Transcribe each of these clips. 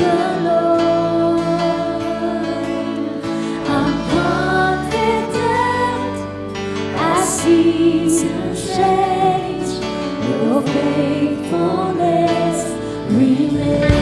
the Lord. I'm confident as seasons change, your faithfulness remains.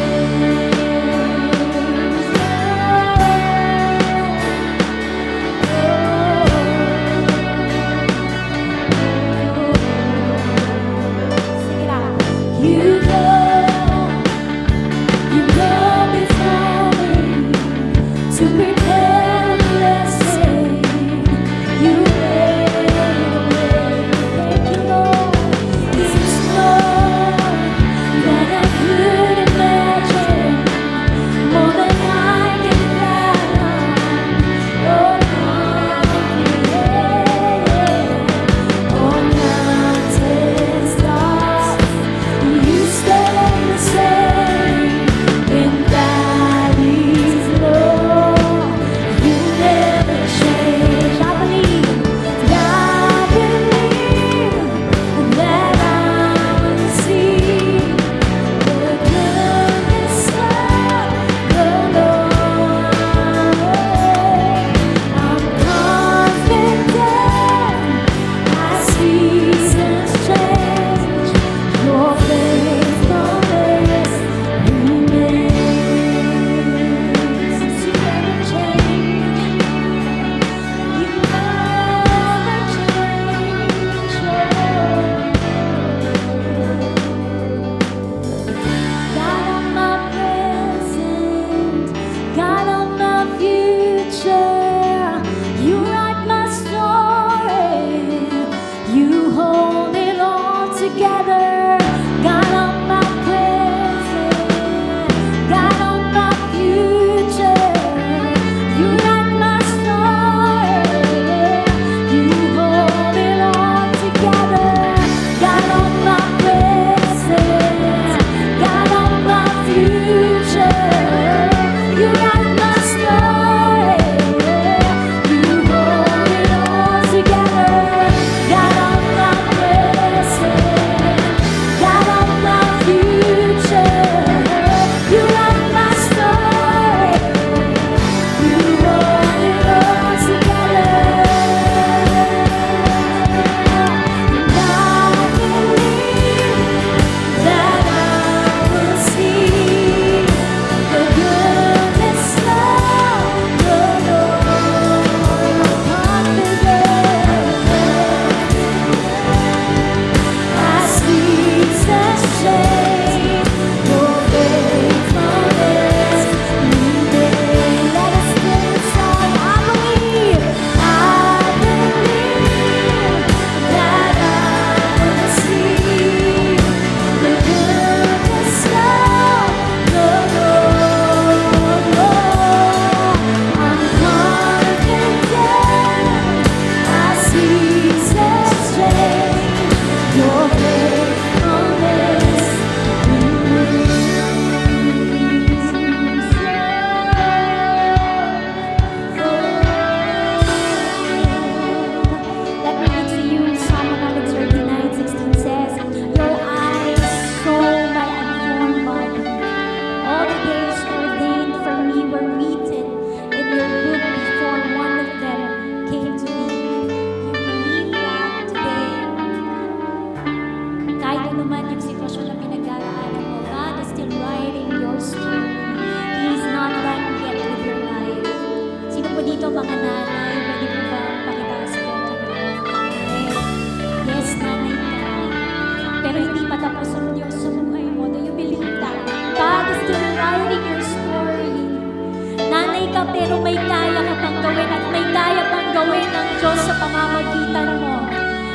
Pero may kaya ka pang gawin at may kaya pang gawin ng Diyos sa pamamagitan mo.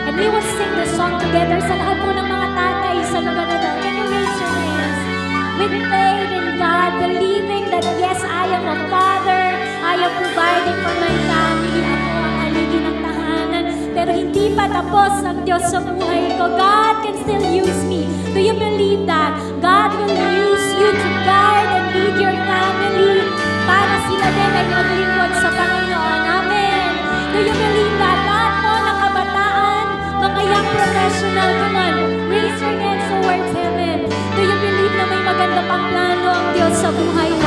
And we will sing the song together sa lahat po ng mga tatay sa lugar na doon. Can you raise your hands? With faith in God, believing that yes, I am a father, I am providing for my family, ako ang aligi ng tahanan. Pero hindi pa tapos ang Diyos sa buhay ko. God can still use me. Do you believe that? God will use you to guide and lead your family para sila din ay maglingkod sa Panginoon. Amen. Do you believe that? Lahat po ng kabataan, mga young professional, come on, raise your hands towards heaven. Do you believe na may maganda pang plano ang Diyos sa buhay mo?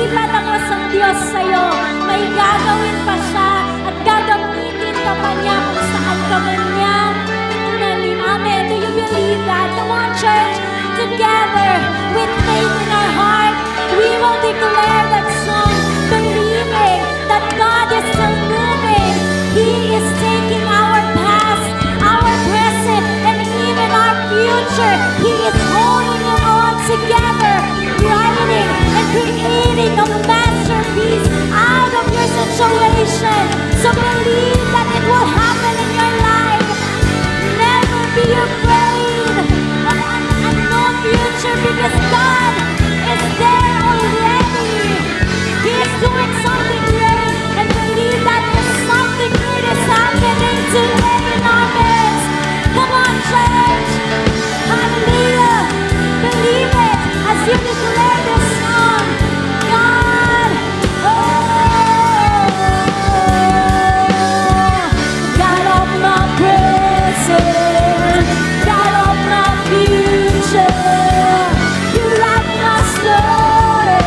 Maliban ang wasang Diyos sa'yo, may gagawin pa siya at gagamitin ka pa niya kung saan ka man niya itinalim. Amen. Do you believe that? Come on, church. Together, with faith in our heart, we will declare that song, believing that God is still moving. He is taking our past, our present, and even our future. He is holding it all together, writing and creating a masterpiece out of your situation. So believe that it will happen in your life. Never be afraid of an unknown future because God is there already. He is doing something great and believe that there's something great is happening today in our midst. Come on, church. Hallelujah. Believe it as you declare this song. God, God of my present, God of my future, you write my story,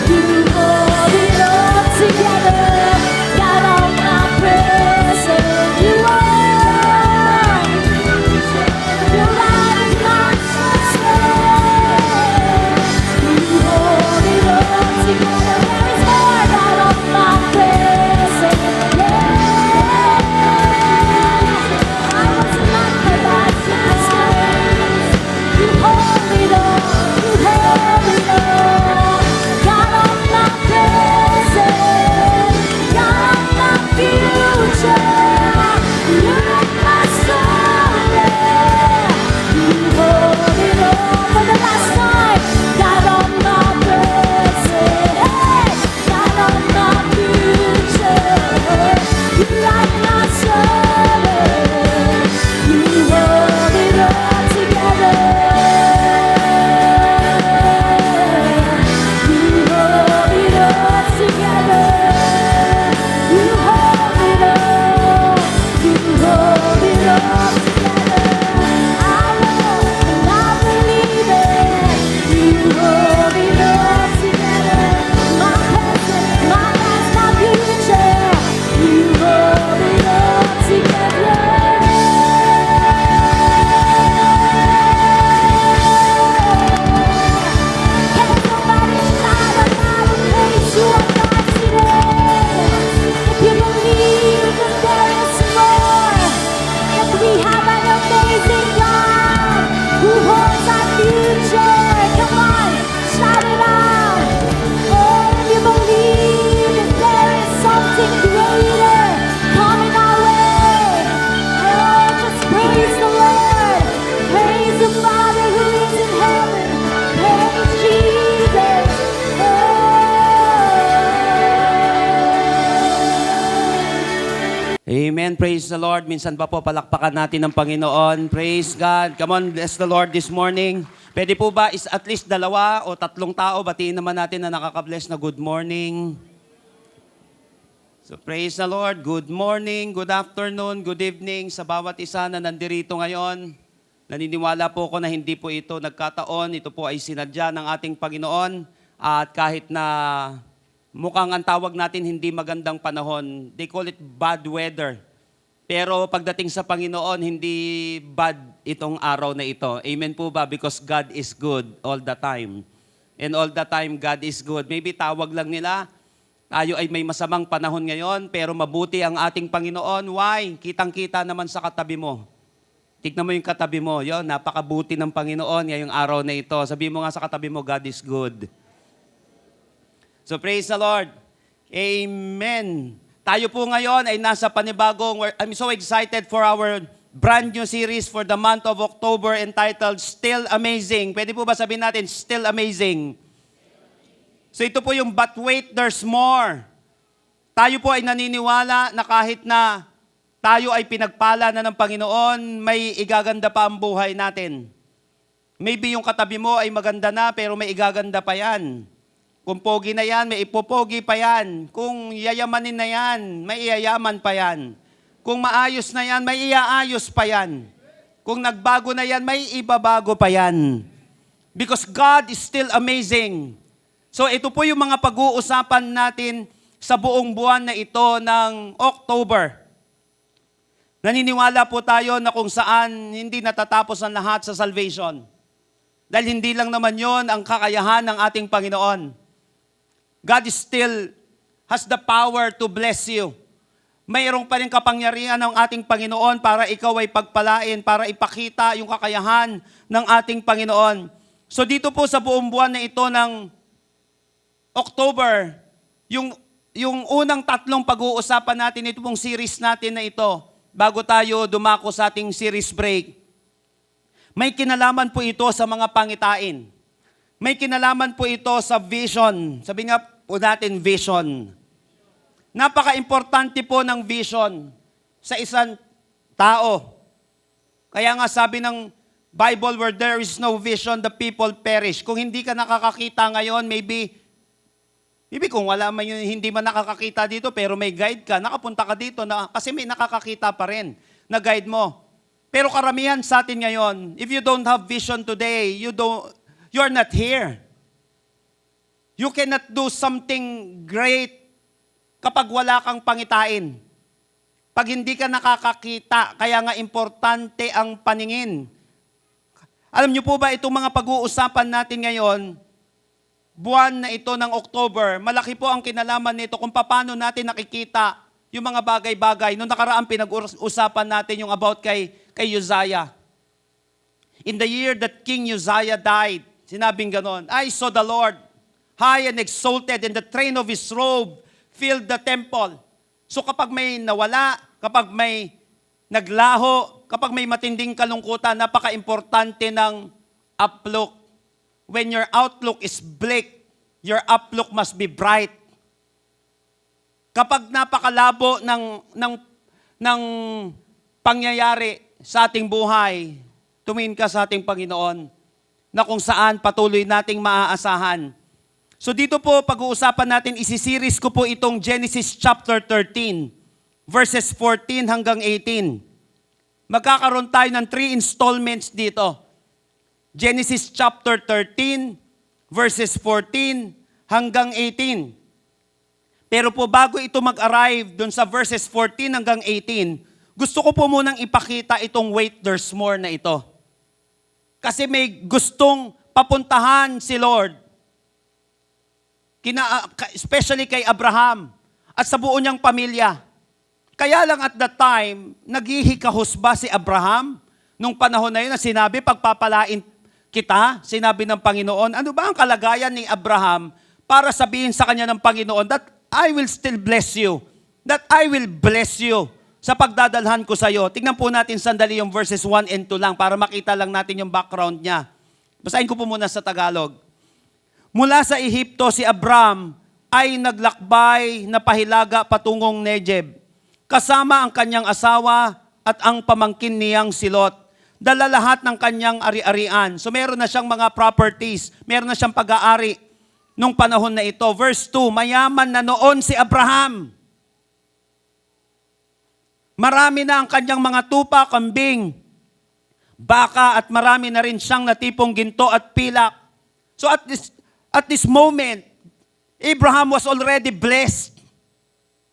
you hold it all together. God of my present, you are, you write my story, you hold it all together. There is more. God of my present, yeah. I was not the last place. You hold it all, you hold it all. God of my present, God of my future, you write my story. You hold it all for the last time. God of my present, hey, God of my future, you write my story. You hold it all together. You hold it all together. You hold it all. You hold it all together. I know and I believe it. You hold it all together. My present, my past, my future. You hold it all together. Can somebody shout out loud and praise you are God today? If you believe that there is more, if we have an amazing God who holds our future, come on, shout it out. Oh, if you believe that there is something greater coming our way, oh, just praise the Lord, praise the Father who is in heaven, praise Jesus. Amen. Praise the Lord. Minsan pa po palakpakan natin ng Panginoon. Praise God. Come on, bless the Lord this morning. Pwede po ba is at least 2 o 3 tao, batiin naman natin na nakaka-bless na good morning. So praise the Lord. Good morning, good afternoon, good evening sa bawat isa na nandirito ngayon. Naniniwala po ko na hindi po ito nagkataon. Ito po ay sinadya ng ating Panginoon. At kahit na mukhang ang tawag natin hindi magandang panahon, they call it bad weather. Pero pagdating sa Panginoon, hindi bad itong araw na ito. Amen po ba? Because God is good all the time. And all the time, God is good. Maybe tawag lang nila, tayo ay may masamang panahon ngayon, pero mabuti ang ating Panginoon. Why? Kitang-kita naman sa katabi mo. Tignan mo yung katabi mo. Yon, napakabuti ng Panginoon ngayong araw na ito. Sabi mo nga sa katabi mo, God is good. So praise the Lord. Amen. Tayo po ngayon ay nasa panibagong, I'm so excited for our brand new series for the month of October entitled Still Amazing. Pwede po ba sabihin natin, Still Amazing? So ito po yung But Wait, There's More. Tayo po ay naniniwala na kahit na tayo ay pinagpala na ng Panginoon, may igaganda pa ang buhay natin. Maybe yung katabi mo ay maganda na pero may igaganda pa yan. Kung pogi na yan, may ipopogi pa yan. Kung yayamanin na yan, may iyayaman pa yan. Kung maayos na yan, may iaayos pa yan. Kung nagbago na yan, may ibabago pa yan. Because God is still amazing. So ito po yung mga pag-uusapan natin sa buong buwan na ito ng October. Naniniwala po tayo na kung saan hindi natatapos ang lahat sa salvation. Dahil hindi lang naman yon ang kakayahan ng ating Panginoon. God still has the power to bless you. Mayroong pa rin kapangyarihan ng ating Panginoon para ikaw ay pagpalain, para ipakita yung kakayahan ng ating Panginoon. So dito po sa buong buwan na ito ng October, yung unang tatlong pag-uusapan natin, ito pong series natin na ito, bago tayo dumako sa ating series break, may kinalaman po ito sa mga pangitain. May kinalaman po ito sa vision. Sabi nga po natin, vision. Napaka-importante po ng vision sa isang tao. Kaya nga sabi ng Bible, where there is no vision, the people perish. Kung hindi ka nakakakita ngayon, maybe kung wala man yun, hindi man nakakakita dito, pero may guide ka, nakapunta ka dito, kasi may nakakakita pa rin na guide mo. Pero karamihan sa atin ngayon, if you don't have vision today, you're not here. You cannot do something great kapag wala kang pangitain. Pag hindi ka nakakakita, kaya nga importante ang paningin. Alam niyo po ba, itong mga pag-uusapan natin ngayon, buwan na ito ng October, malaki po ang kinalaman nito kung paano natin nakikita yung mga bagay-bagay. Noong nakaraan, pinag-usapan natin yung about kay Uzziah. In the year that King Uzziah died, sinabing ganon, I saw the Lord high and exalted, and the train of His robe filled the temple. So kapag may nawala, kapag may naglaho, kapag may matinding kalungkutan, napaka-importante ng outlook. When your outlook is bleak, your outlook must be bright. Kapag napakalabo ng pangyayari sa ating buhay, tumingin ka sa ating Panginoon na kung saan patuloy nating maaasahan. So dito po, pag-uusapan natin, isiseries ko po itong Genesis chapter 13, verses 14 hanggang 18. Magkakaroon tayo ng 3 installments dito. Genesis chapter 13, verses 14 hanggang 18. Pero po bago ito mag-arrive dun sa verses 14 hanggang 18, gusto ko po munang ipakita itong wait, there's more na ito. Kasi may gustong papuntahan si Lord, especially kay Abraham at sa buo niyang pamilya. Kaya lang at that time, naghihikahos ba si Abraham nung panahon na yun na sinabi, pagpapalain kita, sinabi ng Panginoon, ano ba ang kalagayan ni Abraham para sabihin sa kanya ng Panginoon that I will still bless you, that I will bless you sa pagdadalhan ko sa iyo. Tingnan po natin sandali yung verses 1 and 2 lang para makita lang natin yung background niya. Basahin ko po muna sa Tagalog. Mula sa Ehipto, si Abram ay naglakbay na pahilaga patungong Negeb, kasama ang kanyang asawa at ang pamangkin niyang si Lot. Dala lahat ng kanyang ari-arian. So meron na siyang mga properties, meron na siyang pag-aari nung panahon na ito. Verse 2, mayaman na noon si Abraham. Marami na ang kanyang mga tupa, kambing, baka at marami na rin siyang natipong ginto at pilak. So at this moment, Abraham was already blessed.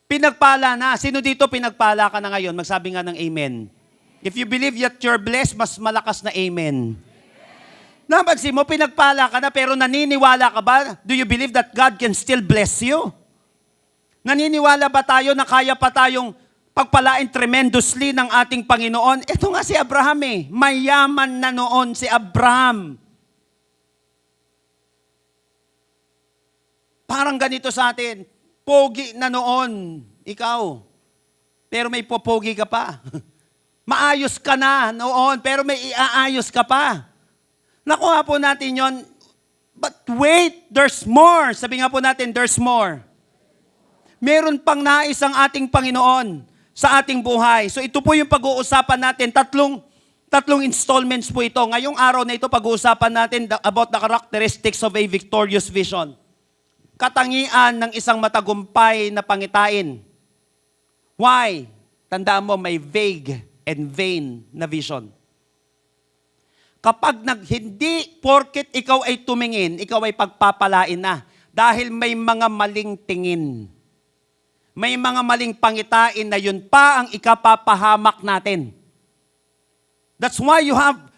Pinagpala na. Sino dito pinagpala ka na ngayon? Magsabi nga ng amen. If you believe that you're blessed, mas malakas na amen. Nabagsi mo, pinagpala ka na, pero naniniwala ka ba? Do you believe that God can still bless you? Naniniwala ba tayo na kaya pa tayong pagpalain tremendously ng ating Panginoon? Ito nga si Abraham eh. Mayaman na noon si Abraham. Parang ganito sa atin. Pogi na noon, ikaw. Pero may popogi ka pa. Maayos ka na noon, pero may iaayos ka pa. Nakuha po natin yon. But wait, there's more. Sabi nga po natin, there's more. Meron pang nais ang ating Panginoon sa ating buhay. So ito po yung pag-uusapan natin. Tatlong installments po ito. Ngayong araw na ito, pag-uusapan natin about the characteristics of a victorious vision. Katangian ng isang matagumpay na pangitain. Why? Tandaan mo, may vague and vain na vision. Kapag hindi porket ikaw ay tumingin, ikaw ay pagpapalain na. Dahil may mga maling tingin. May mga maling pangitain na yun pa ang ikapapahamak natin. That's why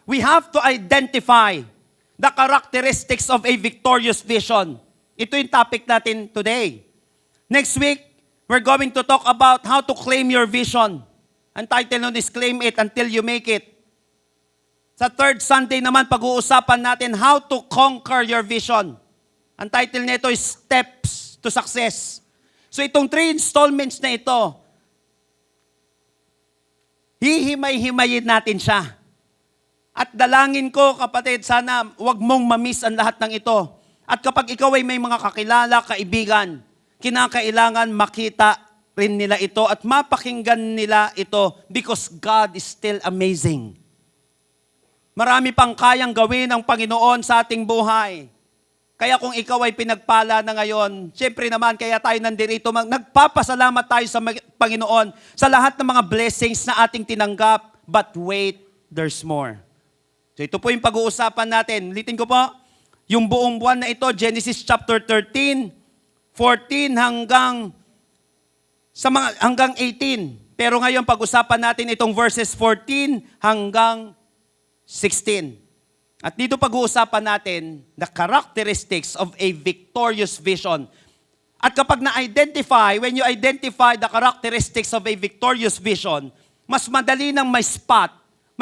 we have to identify the characteristics of a victorious vision. Ito yung topic natin today. Next week, we're going to talk about how to claim your vision. Ang title nun is Claim It Until You Make It. Sa third Sunday naman, pag-uusapan natin how to conquer your vision. Ang title nito is Steps to Success. So itong 3 installments na ito, hihimay-himayin natin siya. At dalangin ko, kapatid, sana wag mong mamiss ang lahat ng ito. At kapag ikaw ay may mga kakilala, kaibigan, kinakailangan makita rin nila ito at mapakinggan nila ito because God is still amazing. Marami pang kayang gawin ng Panginoon sa ating buhay. Kaya kung ikaw ay pinagpala na ngayon, siyempre naman, kaya tayo nandito, nagpapasalamat tayo sa Panginoon sa lahat ng mga blessings na ating tinanggap. But wait, there's more. So ito po yung pag-uusapan natin. Ulitin ko po, yung buong buwan na ito, Genesis chapter 13, 14 hanggang 18. Pero ngayon pag-usapan natin itong verses 14 hanggang 16. At dito pag-uusapan natin the characteristics of a victorious vision. At kapag na-identify, when you identify the characteristics of a victorious vision, mas madali nang may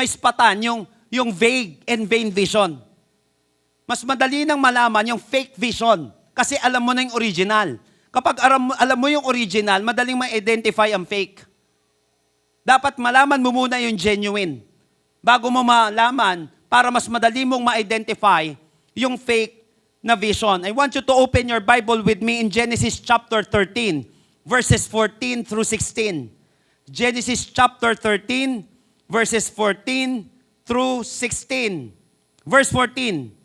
spatan yung vague and vain vision. Mas madali nang malaman yung fake vision kasi alam mo na yung original. Kapag alam mo yung original, madaling ma-identify ang fake. Dapat malaman mo muna yung genuine bago mo malaman para mas madali mong ma-identify yung fake na vision. I want you to open your Bible with me in Genesis chapter 13, verses 14 through 16. Genesis chapter 13, verses 14 through 16. Verse 14.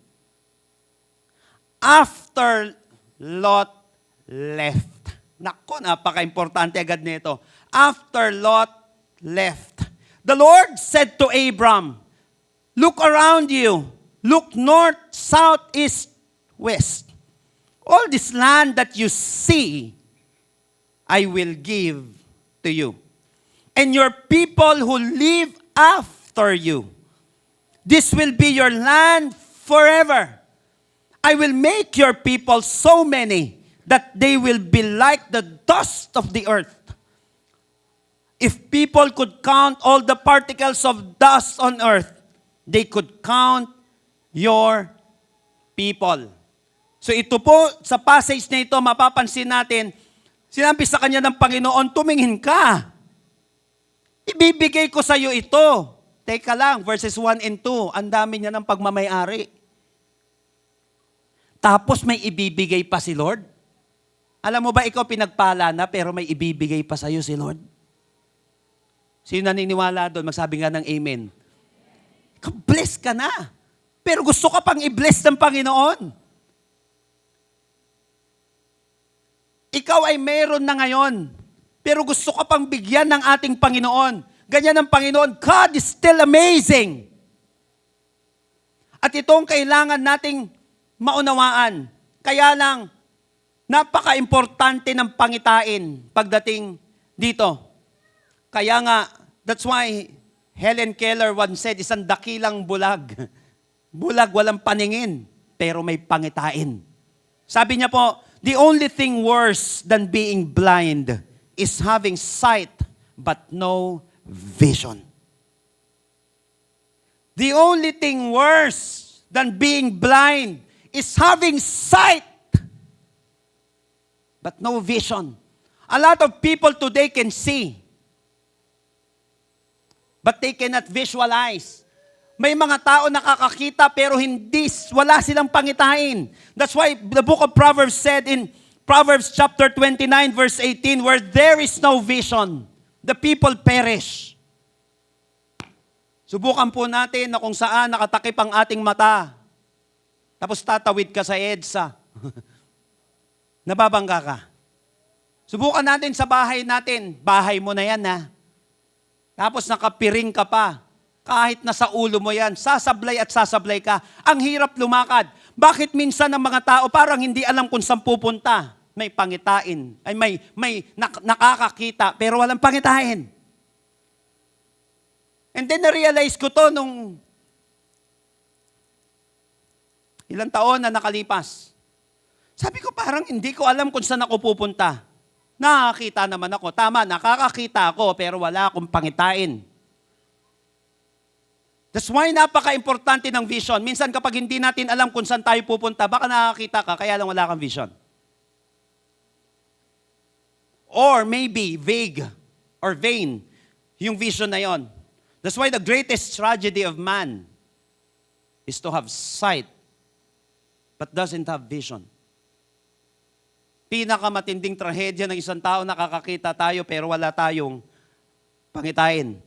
After Lot left. Nako, napaka-importante agad nito. After Lot left, the Lord said to Abram, "Look around you. Look north, south, east, west. All this land that you see, I will give to you. And your people who live after you. This will be your land forever. I will make your people so many that they will be like the dust of the earth. If people could count all the particles of dust on earth, they could count your people." So ito po, sa passage na ito, mapapansin natin, sinabi sa kanya ng Panginoon, tumingin ka. Ibibigay ko sa iyo ito. Teka lang, verses 1 and 2, ang dami niya ng pagmamayari. Tapos may ibibigay pa si Lord. Alam mo ba, ikaw pinagpala na, pero may ibibigay pa sa iyo si Lord? Sino naniniwala doon? Magsabi nga ng amen. Bless ka na. Pero gusto ka pang i-bless ng Panginoon. Ikaw ay meron na ngayon. Pero gusto ka pang bigyan ng ating Panginoon. Ganyan ang Panginoon. God is still amazing. At itong kailangan nating maunawaan. Kaya lang, napaka-importante ng pangitain pagdating dito. Kaya nga, that's why Helen Keller once said, isang dakilang bulag. Bulag, walang paningin, pero may pangitain. Sabi niya po, the only thing worse than being blind is having sight but no vision. The only thing worse than being blind is having sight but no vision. A lot of people today can see, but they cannot visualize. May mga tao nakakakita pero wala silang pangitain. That's why the book of Proverbs said in Proverbs chapter 29 verse 18, where there is no vision, the people perish. Subukan po natin na kung saan nakatakip ang ating mata. Tapos tatawid ka sa EDSA. Nababangga ka. Subukan natin sa bahay natin. Bahay mo na yan, ha? Tapos nakapiring ka pa. Kahit nasa ulo mo yan, sasablay at sasablay ka. Ang hirap lumakad. Bakit minsan ang mga tao parang hindi alam kung saan pupunta? May pangitain, ay may nakakakita, pero walang pangitain. And then na-realize ko to nung ilang taon na nakalipas. Sabi ko parang hindi ko alam kung saan ako pupunta. Nakakita naman ako. Tama, nakakakita ako pero wala akong pangitain. That's why napaka-importante ng vision. Minsan kapag hindi natin alam kung saan tayo pupunta, baka nakakita ka, kaya lang wala kang vision. Or maybe vague or vain yung vision na yon. That's why the greatest tragedy of man is to have sight but doesn't have vision. Pinakamatinding trahedya ng isang tao, nakakakita tayo pero wala tayong pangitain.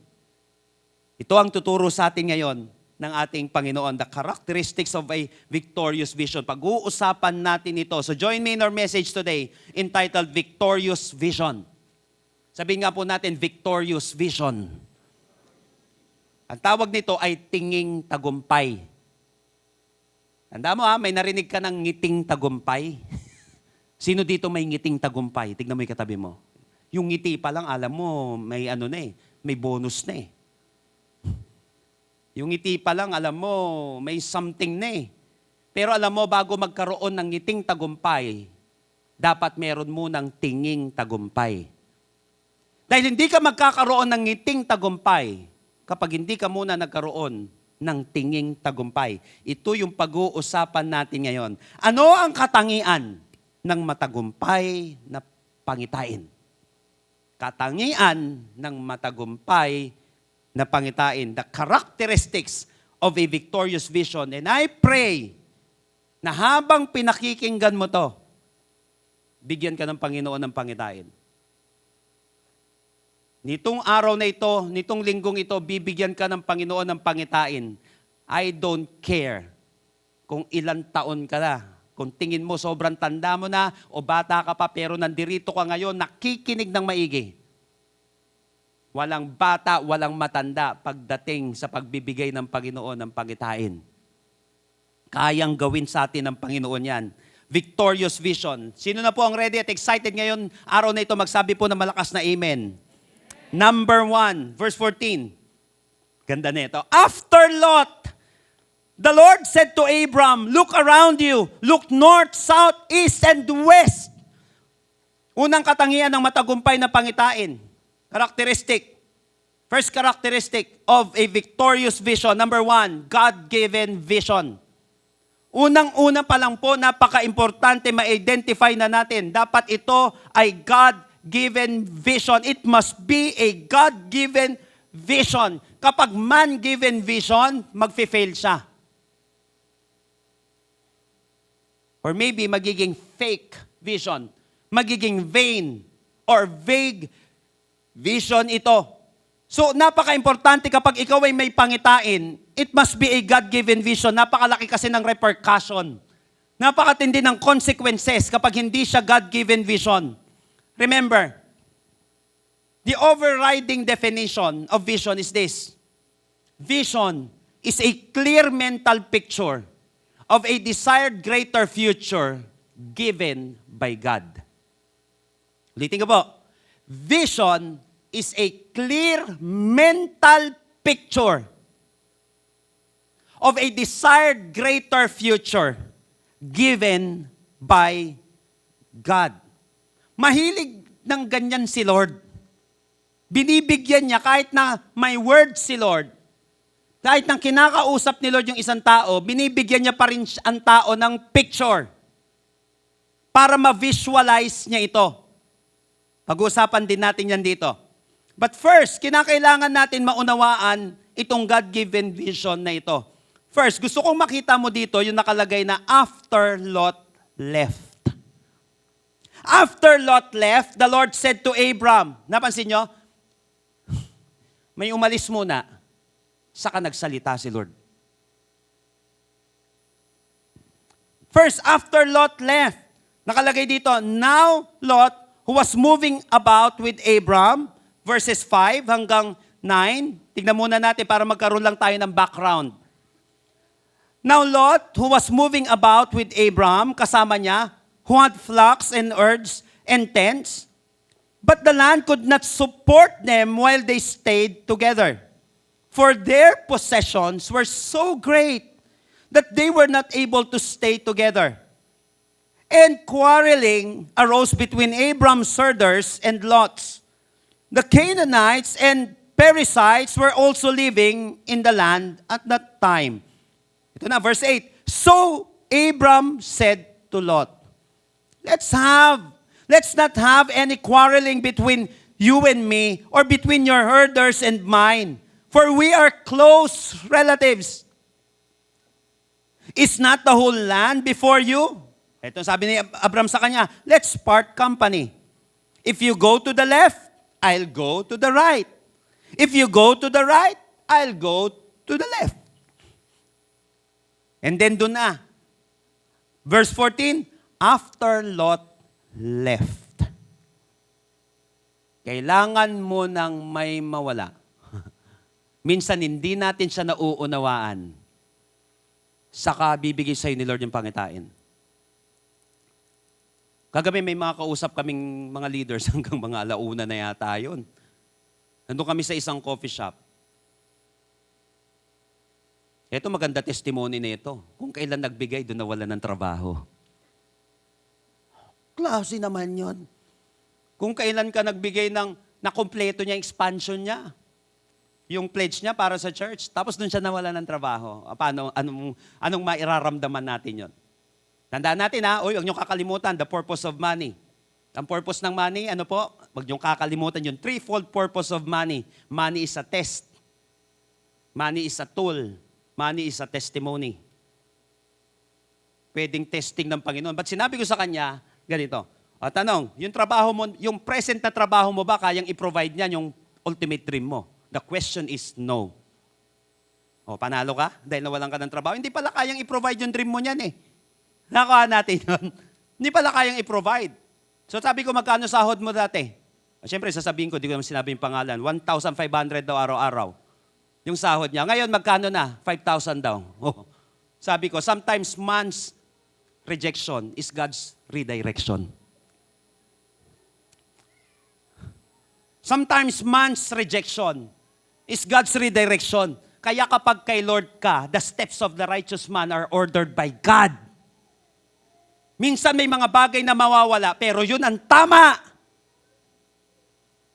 Ito ang tuturo sa atin ngayon ng ating Panginoon, the characteristics of a victorious vision. Pag-uusapan natin ito. So join me in our message today entitled Victorious Vision. Sabihin nga po natin, Victorious Vision. Ang tawag nito ay tinging tagumpay. Tanda mo may narinig ka ng ngiting tagumpay? Sino dito may ngiting tagumpay? Tignan mo yung katabi mo. Yung ngiti pa lang, alam mo, may may bonus na eh. Yung ngiti pa lang, alam mo, may something na eh. Pero alam mo, bago magkaroon ng ngiting tagumpay, dapat meron munang tinging tagumpay. Dahil hindi ka magkakaroon ng ngiting tagumpay kapag hindi ka muna nagkaroon ng tinging tagumpay. Ito yung pag-uusapan natin ngayon. Ano ang katangian ng matagumpay na pangitain? Katangian ng matagumpay na pangitain. The characteristics of a victorious vision. And I pray na habang pinakikinggan mo to, bigyan ka ng Panginoon ng pangitain. Nitong araw na ito, nitong linggong ito, bibigyan ka ng Panginoon ng pangitain. I don't care kung ilang taon ka na. Kung tingin mo sobrang tanda mo na o bata ka pa pero nandirito ka ngayon, nakikinig ng maigi. Walang bata, walang matanda pagdating sa pagbibigay ng Panginoon ng pangitain. Kayang gawin sa atin ng Panginoon yan. Victorious vision. Sino na po ang ready at excited ngayon? Araw na ito, magsabi po ng malakas na amen. Number 1, verse 14. Ganda nito. After Lot, the Lord said to Abram, look around you, look north, south, east, and west. Unang katangian ng matagumpay na pangitain. Characteristic. First characteristic of a victorious vision. Number 1, God-given vision. Unang-una pa lang po, napaka-importante ma-identify na natin. Dapat ito ay God-given vision. It must be a God-given vision. Kapag man-given vision, mag-fail siya. Or maybe magiging fake vision. Magiging vain or vague vision ito. So, napaka-importante kapag ikaw ay may pangitain, it must be a God-given vision. Napakalaki kasi ng repercussion. Napakatindi ng consequences kapag hindi siya God-given vision. Remember, the overriding definition of vision is this. Vision is a clear mental picture of a desired greater future given by God. Ulitin ko po. Vision is a clear mental picture of a desired greater future given by God. Mahilig ng ganyan si Lord. Binibigyan niya kahit na may word si Lord. Kahit nang kinakausap ni Lord yung isang tao, binibigyan niya pa rin ang tao ng picture para ma-visualize niya ito. Pag-uusapan din natin yan dito. But first, kinakailangan natin maunawaan itong God-given vision na ito. First, gusto kong makita mo dito yung nakalagay na after Lot left. After Lot left, the Lord said to Abram, napansin nyo? May umalis muna, saka nagsalita si Lord. First, after Lot left, nakalagay dito, now Lot, who was moving about with Abram, verses 5 hanggang 9. Tignan muna natin para magkaroon lang tayo ng background. Now Lot, who was moving about with Abram, kasama niya, who had flocks and herds and tents, but the land could not support them while they stayed together. For their possessions were so great that they were not able to stay together. And quarreling arose between Abram's herders and Lot's. The Canaanites and Perizzites were also living in the land at that time. Ito na, verse 8. So Abram said to Lot, Let's not have any quarreling between you and me, or between your herders and mine, for we are close relatives. Is not the whole land before you? Ito sabi ni Abram sa kanya, let's part company. If you go to the left, I'll go to the right. If you go to the right, I'll go to the left. And then doon na. Verse 14, after Lot left. Kailangan mo nang may mawala. Minsan hindi natin siya nauunawaan. Saka bibigay sa'yo ni Lord yung pangitain. Kagabi may mga kausap kaming mga leaders hanggang mga alauna na yata yun. Nandun kami sa isang coffee shop. Ito maganda testimony na ito. Kung kailan nagbigay, doon nawala ng trabaho. Klase naman yon. Kung kailan ka nagbigay ng nakompleto niya, expansion niya. Yung pledge niya para sa church. Tapos doon siya nawala ng trabaho. Paano, anong mairaramdaman natin yon? Tandaan natin huwag niyong kakalimutan, the purpose of money. Ang purpose ng money, ano po? Huwag niyong kakalimutan yung threefold purpose of money. Money is a test. Money is a tool. Money is a testimony. Pwedeng testing ng Panginoon. But sinabi ko sa kanya, ganito. O tanong, yung trabaho mo, yung present na trabaho mo ba, kayang i-provide niyan yung ultimate dream mo? The question is no. O, panalo ka? Dahil nawalan ka ng trabaho. Hindi pala kayang i-provide yung dream mo niyan eh. Nakuha natin yun. Hindi pala kayang i-provide. So sabi ko, magkano sahod mo dati? Siyempre, sasabihin ko, di ko naman sinabi yung pangalan. 1,500 daw araw-araw. Yung sahod niya. Ngayon, magkano na? 5,000 daw. Oh. Sabi ko, sometimes man's rejection is God's redirection. Sometimes man's rejection is God's redirection. Kaya kapag kay Lord ka, the steps of the righteous man are ordered by God. Minsan may mga bagay na mawawala, pero yun ang tama.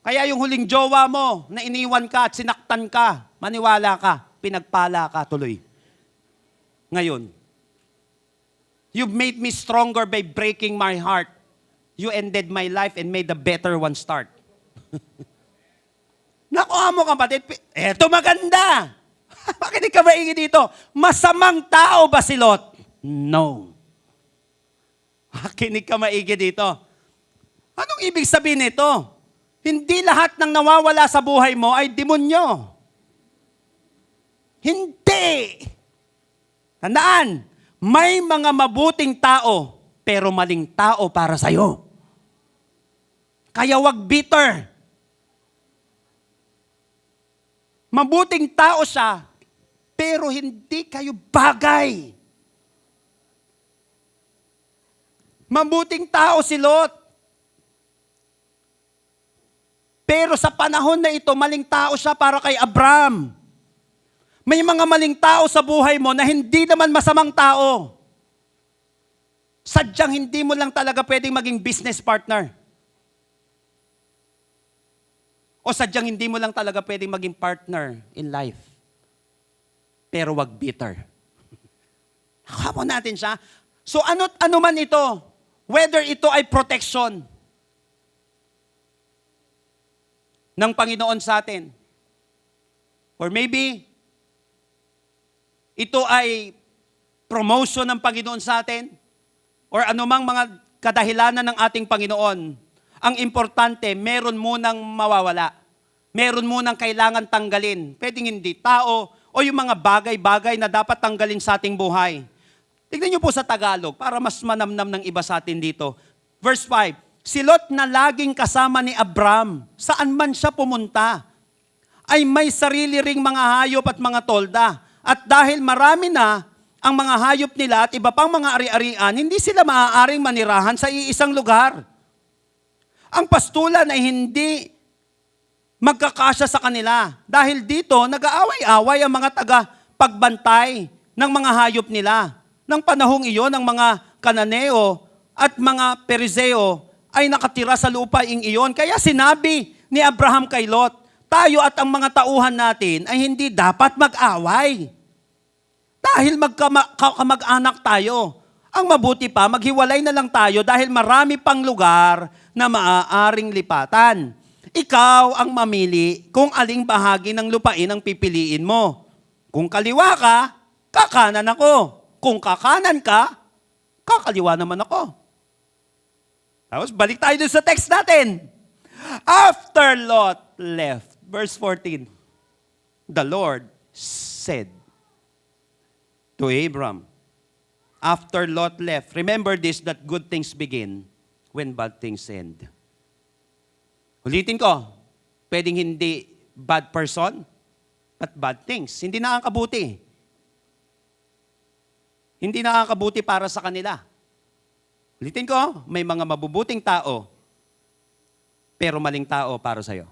Kaya yung huling jowa mo, na iniwan ka at sinaktan ka, maniwala ka, pinagpala ka tuloy. Ngayon, you've made me stronger by breaking my heart. You ended my life and made a better one start. Nakuha mo kapatid, eto maganda. Bakit di ka maigi dito? Masamang tao ba si Lot? No. Makinig ka maigi dito. Anong ibig sabihin nito? Hindi lahat ng nawawala sa buhay mo ay demonyo. Hindi. Tandaan, may mga mabuting tao, pero maling tao para sa'yo. Kaya wag bitter. Mabuting tao siya, pero hindi kayo bagay. Mabuting tao si Lot. Pero sa panahon na ito, maling tao siya para kay Abram. May mga maling tao sa buhay mo na hindi naman masamang tao. Sadyang hindi mo lang talaga pwedeng maging business partner. O sadyang hindi mo lang talaga pwedeng maging partner in life. Pero wag bitter. Hamo natin siya. So ano man ito, whether ito ay protection ng Panginoon sa atin, or maybe ito ay promotion ng Panginoon sa atin, or anumang mga kadahilanan ng ating Panginoon, ang importante, meron munang mawawala. Meron munang kailangan tanggalin. Pwedeng hindi tao o yung mga bagay-bagay na dapat tanggalin sa ating buhay. Tignan niyo po sa Tagalog para mas manamnam ng iba sa atin dito. Verse 5, si Lot na laging kasama ni Abram, saan man siya pumunta, ay may sarili ring mga hayop at mga tolda. At dahil marami na ang mga hayop nila at iba pang mga ari-arian, hindi sila maaaring manirahan sa iisang lugar. Ang pastulan ay hindi magkakasya sa kanila. Dahil dito, nag-aaway-away ang mga taga-pagbantay ng mga hayop nila. Nang panahong iyon, ang mga Kananeo at mga Perizeo ay nakatira sa lupaing iyon. Kaya sinabi ni Abraham kay Lot, tayo at ang mga tauhan natin ay hindi dapat mag-away. Dahil magkamag-anak tayo. Ang mabuti pa, maghiwalay na lang tayo dahil marami pang lugar na maaaring lipatan. Ikaw ang mamili kung aling bahagi ng lupain ang pipiliin mo. Kung kaliwa ka, kakanan ako. Kung kakanan ka, kakaliwa naman ako. Tapos balik tayo dun sa text natin. After Lot left, verse 14, the Lord said to Abram, after Lot left, remember this, that good things begin when bad things end. Ulitin ko, pwedeng hindi bad person, but bad things. Hindi nakakabuti. Hindi nakakabuti para sa kanila. Ulitin ko, may mga mabubuting tao, pero maling tao para sa'yo.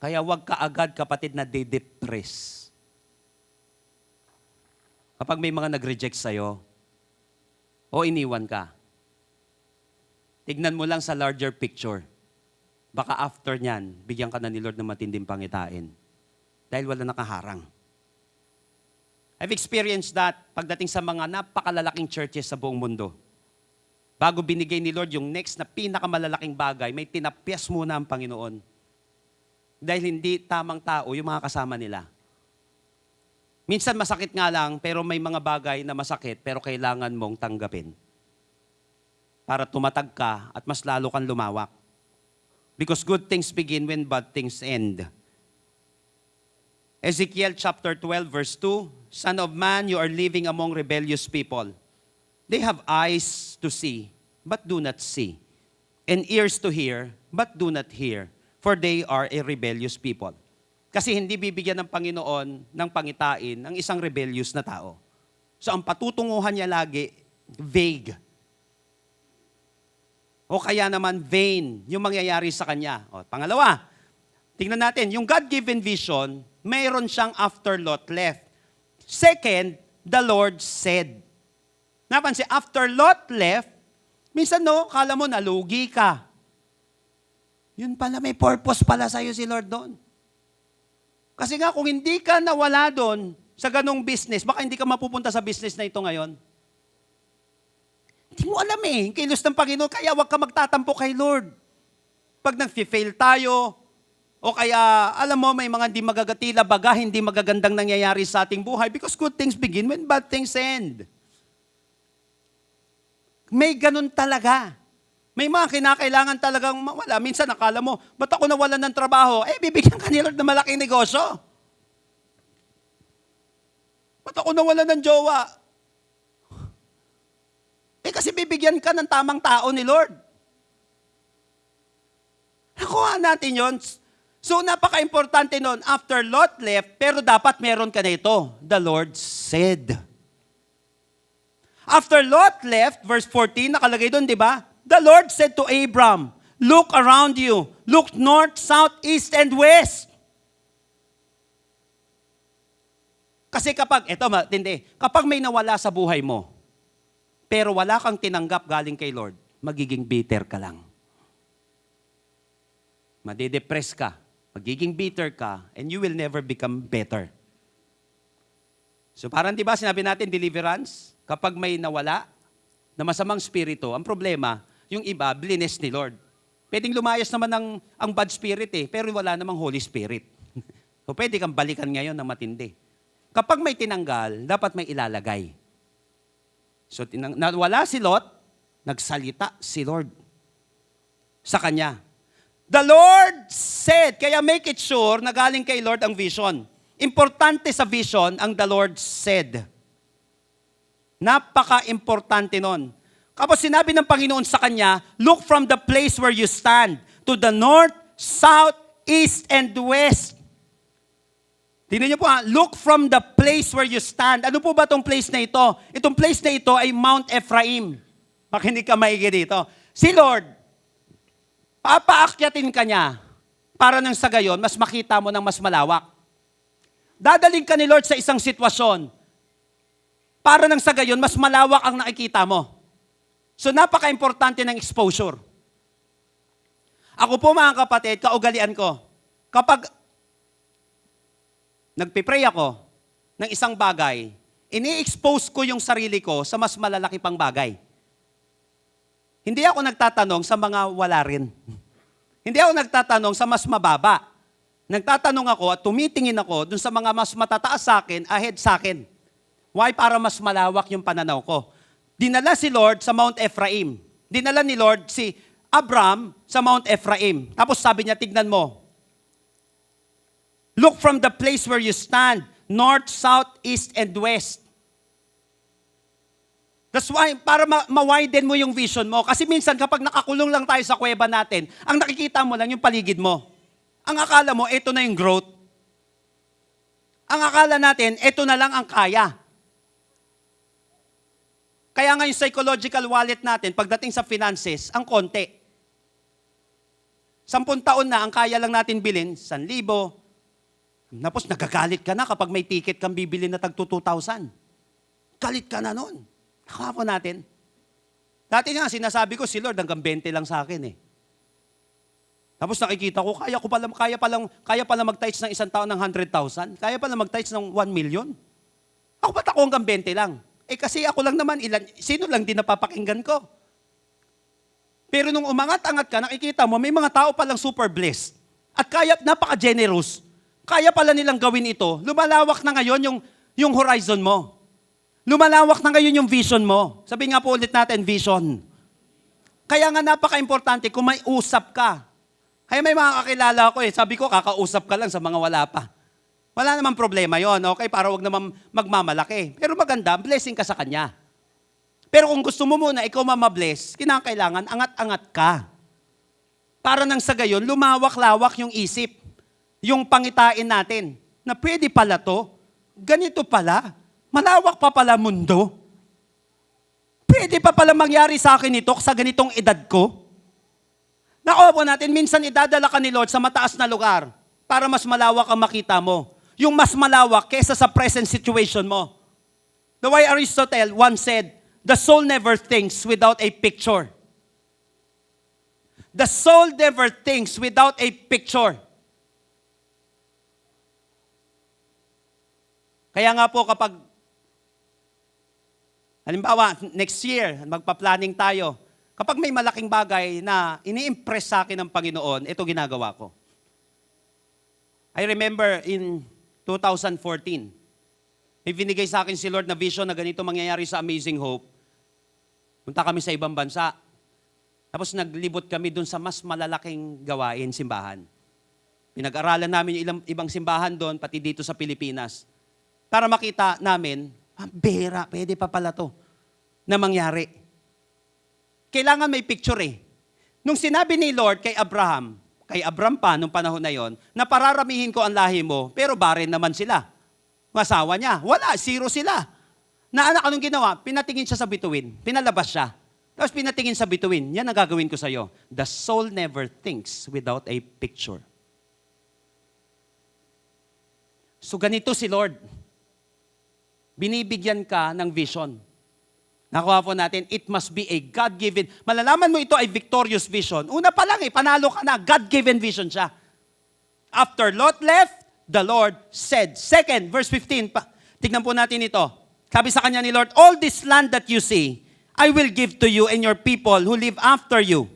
Kaya huwag ka agad, kapatid, na de-depress. Kapag may mga nag-reject sa'yo, o iniwan ka, tignan mo lang sa larger picture. Baka after nyan, bigyan ka na ni Lord ng matinding pangitain. Dahil wala nakaharang. I've experienced that pagdating sa mga napakalalaking churches sa buong mundo. Bago binigay ni Lord yung next na pinakamalalaking bagay, may tinapyas muna ang Panginoon. Dahil hindi tamang tao yung mga kasama nila. Minsan masakit nga lang, pero may mga bagay na masakit, pero kailangan mong tanggapin. Para tumatag ka at mas lalo kang lumawak. Because good things begin when bad things end. Ezekiel chapter 12 verse 2, Son of man, you are living among rebellious people. They have eyes to see, but do not see. And ears to hear, but do not hear. For they are a rebellious people. Kasi hindi bibigyan ng Panginoon ng pangitain ang isang rebellious na tao. So ang patutunguhan niya lagi, vague. O kaya naman vain yung mangyayari sa kanya. O, pangalawa, tingnan natin, yung God-given vision, mayroon siyang after Lot left. Second, the Lord said. Napansin, after Lot left, minsan kala mo nalugi ka. Yun pala, may purpose pala sa'yo si Lord doon. Kasi nga, kung hindi ka nawala doon sa ganong business, baka hindi ka mapupunta sa business na ito ngayon. Hindi mo alam eh, kilos ng Panginoon, kaya huwag ka magtatampo kay Lord. Pag nag-fail tayo, o kaya, alam mo, may mga hindi magagatila, baga, hindi magagandang nangyayari sa ating buhay because good things begin when bad things end. May ganun talaga. May mga kinakailangan talagang mawala. Minsan nakala mo, ba't ako nawalan ng trabaho? Bibigyan ka ni Lord ng malaking negosyo. Ba't ako nawalan ng jowa? Kasi bibigyan ka ng tamang tao ni Lord. Nakuha natin yon. So napaka-importante nun, after Lot left, pero dapat meron ka na ito. The Lord said. After Lot left, verse 14, nakalagay doon, di ba? The Lord said to Abram, look around you. Look north, south, east, and west. Kasi kapag may nawala sa buhay mo, pero wala kang tinanggap galing kay Lord, magiging bitter ka lang. Madedepress ka, magiging bitter ka, and you will never become better. So parang di ba sinabi natin deliverance? Kapag may nawala na masamang spirito, ang problema, yung iba, blines ni Lord. Pwedeng lumayas naman ang bad spirit pero wala namang Holy Spirit. So pwede kang balikan ngayon na matindi. Kapag may tinanggal, dapat may ilalagay. So nawala si Lot, nagsalita si Lord sa kanya. The Lord said, kaya make it sure na galing kay Lord ang vision. Importante sa vision ang the Lord said. Napaka-importante nun. Kapag sinabi ng Panginoon sa kanya, look from the place where you stand to the north, south, east, and west. Tingnan niyo po ha, look from the place where you stand. Ano po ba itong place na ito? Itong place na ito ay Mount Ephraim. Makinig ka maigi dito. Si Lord, papaakyatin ka niya para nang sa gayon, mas makita mo ng mas malawak. Dadaling ka ni Lord sa isang sitwasyon para nang sa gayon, mas malawak ang nakikita mo. So napaka-importante ng exposure. Ako po mga kapatid, kaugalian ko, kapag nagpipray ako ng isang bagay, ini-expose ko yung sarili ko sa mas malalaki pang bagay. Hindi ako nagtatanong sa mga wala rin. Hindi ako nagtatanong sa mas mababa. Nagtatanong ako at tumitingin ako dun sa mga mas matataas sa akin, ahead sa akin. Why? Para mas malawak yung pananaw ko. Dinala si Lord sa Mount Ephraim. Dinala ni Lord si Abram sa Mount Ephraim. Tapos sabi niya, tignan mo, look from the place where you stand, north, south, east, and west. That's why, para ma-widen mo yung vision mo. Kasi minsan kapag nakakulong lang tayo sa kuweba natin, ang nakikita mo lang yung paligid mo. Ang akala mo, ito na yung growth. Ang akala natin, ito na lang ang kaya. Kaya nga yung psychological wallet natin, pagdating sa finances, ang konti. 10 taon na, ang kaya lang natin bilhin, 1,000. Tapos nagagalit ka na kapag may ticket kang bibili na tag 2,000. Galit ka na nun. Nakaka natin. Dati nga, sinasabi ko, si Lord hanggang 20 lang sa akin eh. Tapos nakikita ko, kaya pala mag-tithes ng isang taon ng 100,000. Kaya pala mag-tithes ng 1 million. Ako ba't ako hanggang 20 lang? Eh kasi ako lang naman, sino lang din napapakinggan ko? Pero nung umangat-angat ka, nakikita mo, may mga tao palang super blessed. At napaka-generous. Kaya pala nilang gawin ito. Lumalawak na ngayon yung horizon mo. Lumalawak na ngayon yung vision mo. Sabi nga po ulit natin, vision. Kaya nga napaka-importante kung may usap ka. Kaya may mga kakilala ko sabi ko, kakausap ka lang sa mga wala pa. Wala namang problema yon, okay? Para wag naman magmamalaki. Pero maganda, blessing ka sa kanya. Pero kung gusto mo muna, ikaw mamabless, kinakailangan angat-angat ka. Para nang sa gayon, lumawak-lawak yung isip. Yung pangitain natin, na pwede pala to, ganito pala, malawak pa pala mundo. Pwede pa pala mangyari sa akin ito sa ganitong edad ko. Nakuha po natin, minsan idadala ka ni Lord sa mataas na lugar para mas malawak ang makita mo. Yung mas malawak kesa sa present situation mo. The way Aristotle once said, the soul never thinks without a picture. The soul never thinks without a picture. Kaya nga po kapag, halimbawa, next year, magpa-planning tayo, kapag may malaking bagay na ini-impress sa akin ng Panginoon, ito ginagawa ko. I remember in 2014, may binigay sa akin si Lord na vision na ganito mangyayari sa Amazing Hope. Punta kami sa ibang bansa. Tapos naglibot kami dun sa mas malalaking gawain, simbahan. Pinag-aralan namin yung ibang simbahan doon, pati dito sa Pilipinas. Para makita namin, bera, pwede pa pala to na mangyari. Kailangan may picture eh. Nung sinabi ni Lord kay Abraham pa nung panahon na yon, na pararamihin ko ang lahi mo, pero barren naman sila. Masawa niya, wala, zero sila. Na anak, anong ginawa? Pinatingin siya sa bituin, pinalabas siya. Tapos pinatingin sa bituin, yan ang gagawin ko sa'yo. The soul never thinks without a picture. So ganito si Lord. Binibigyan ka ng vision. Nakuha po natin, it must be a God-given. Malalaman mo ito ay victorious vision. Una pa lang panalo ka na. God-given vision siya. After Lot left, the Lord said. Second, verse 15. Tignan po natin ito. Sabi sa kanya ni Lord, all this land that you see, I will give to you and your people who live after you.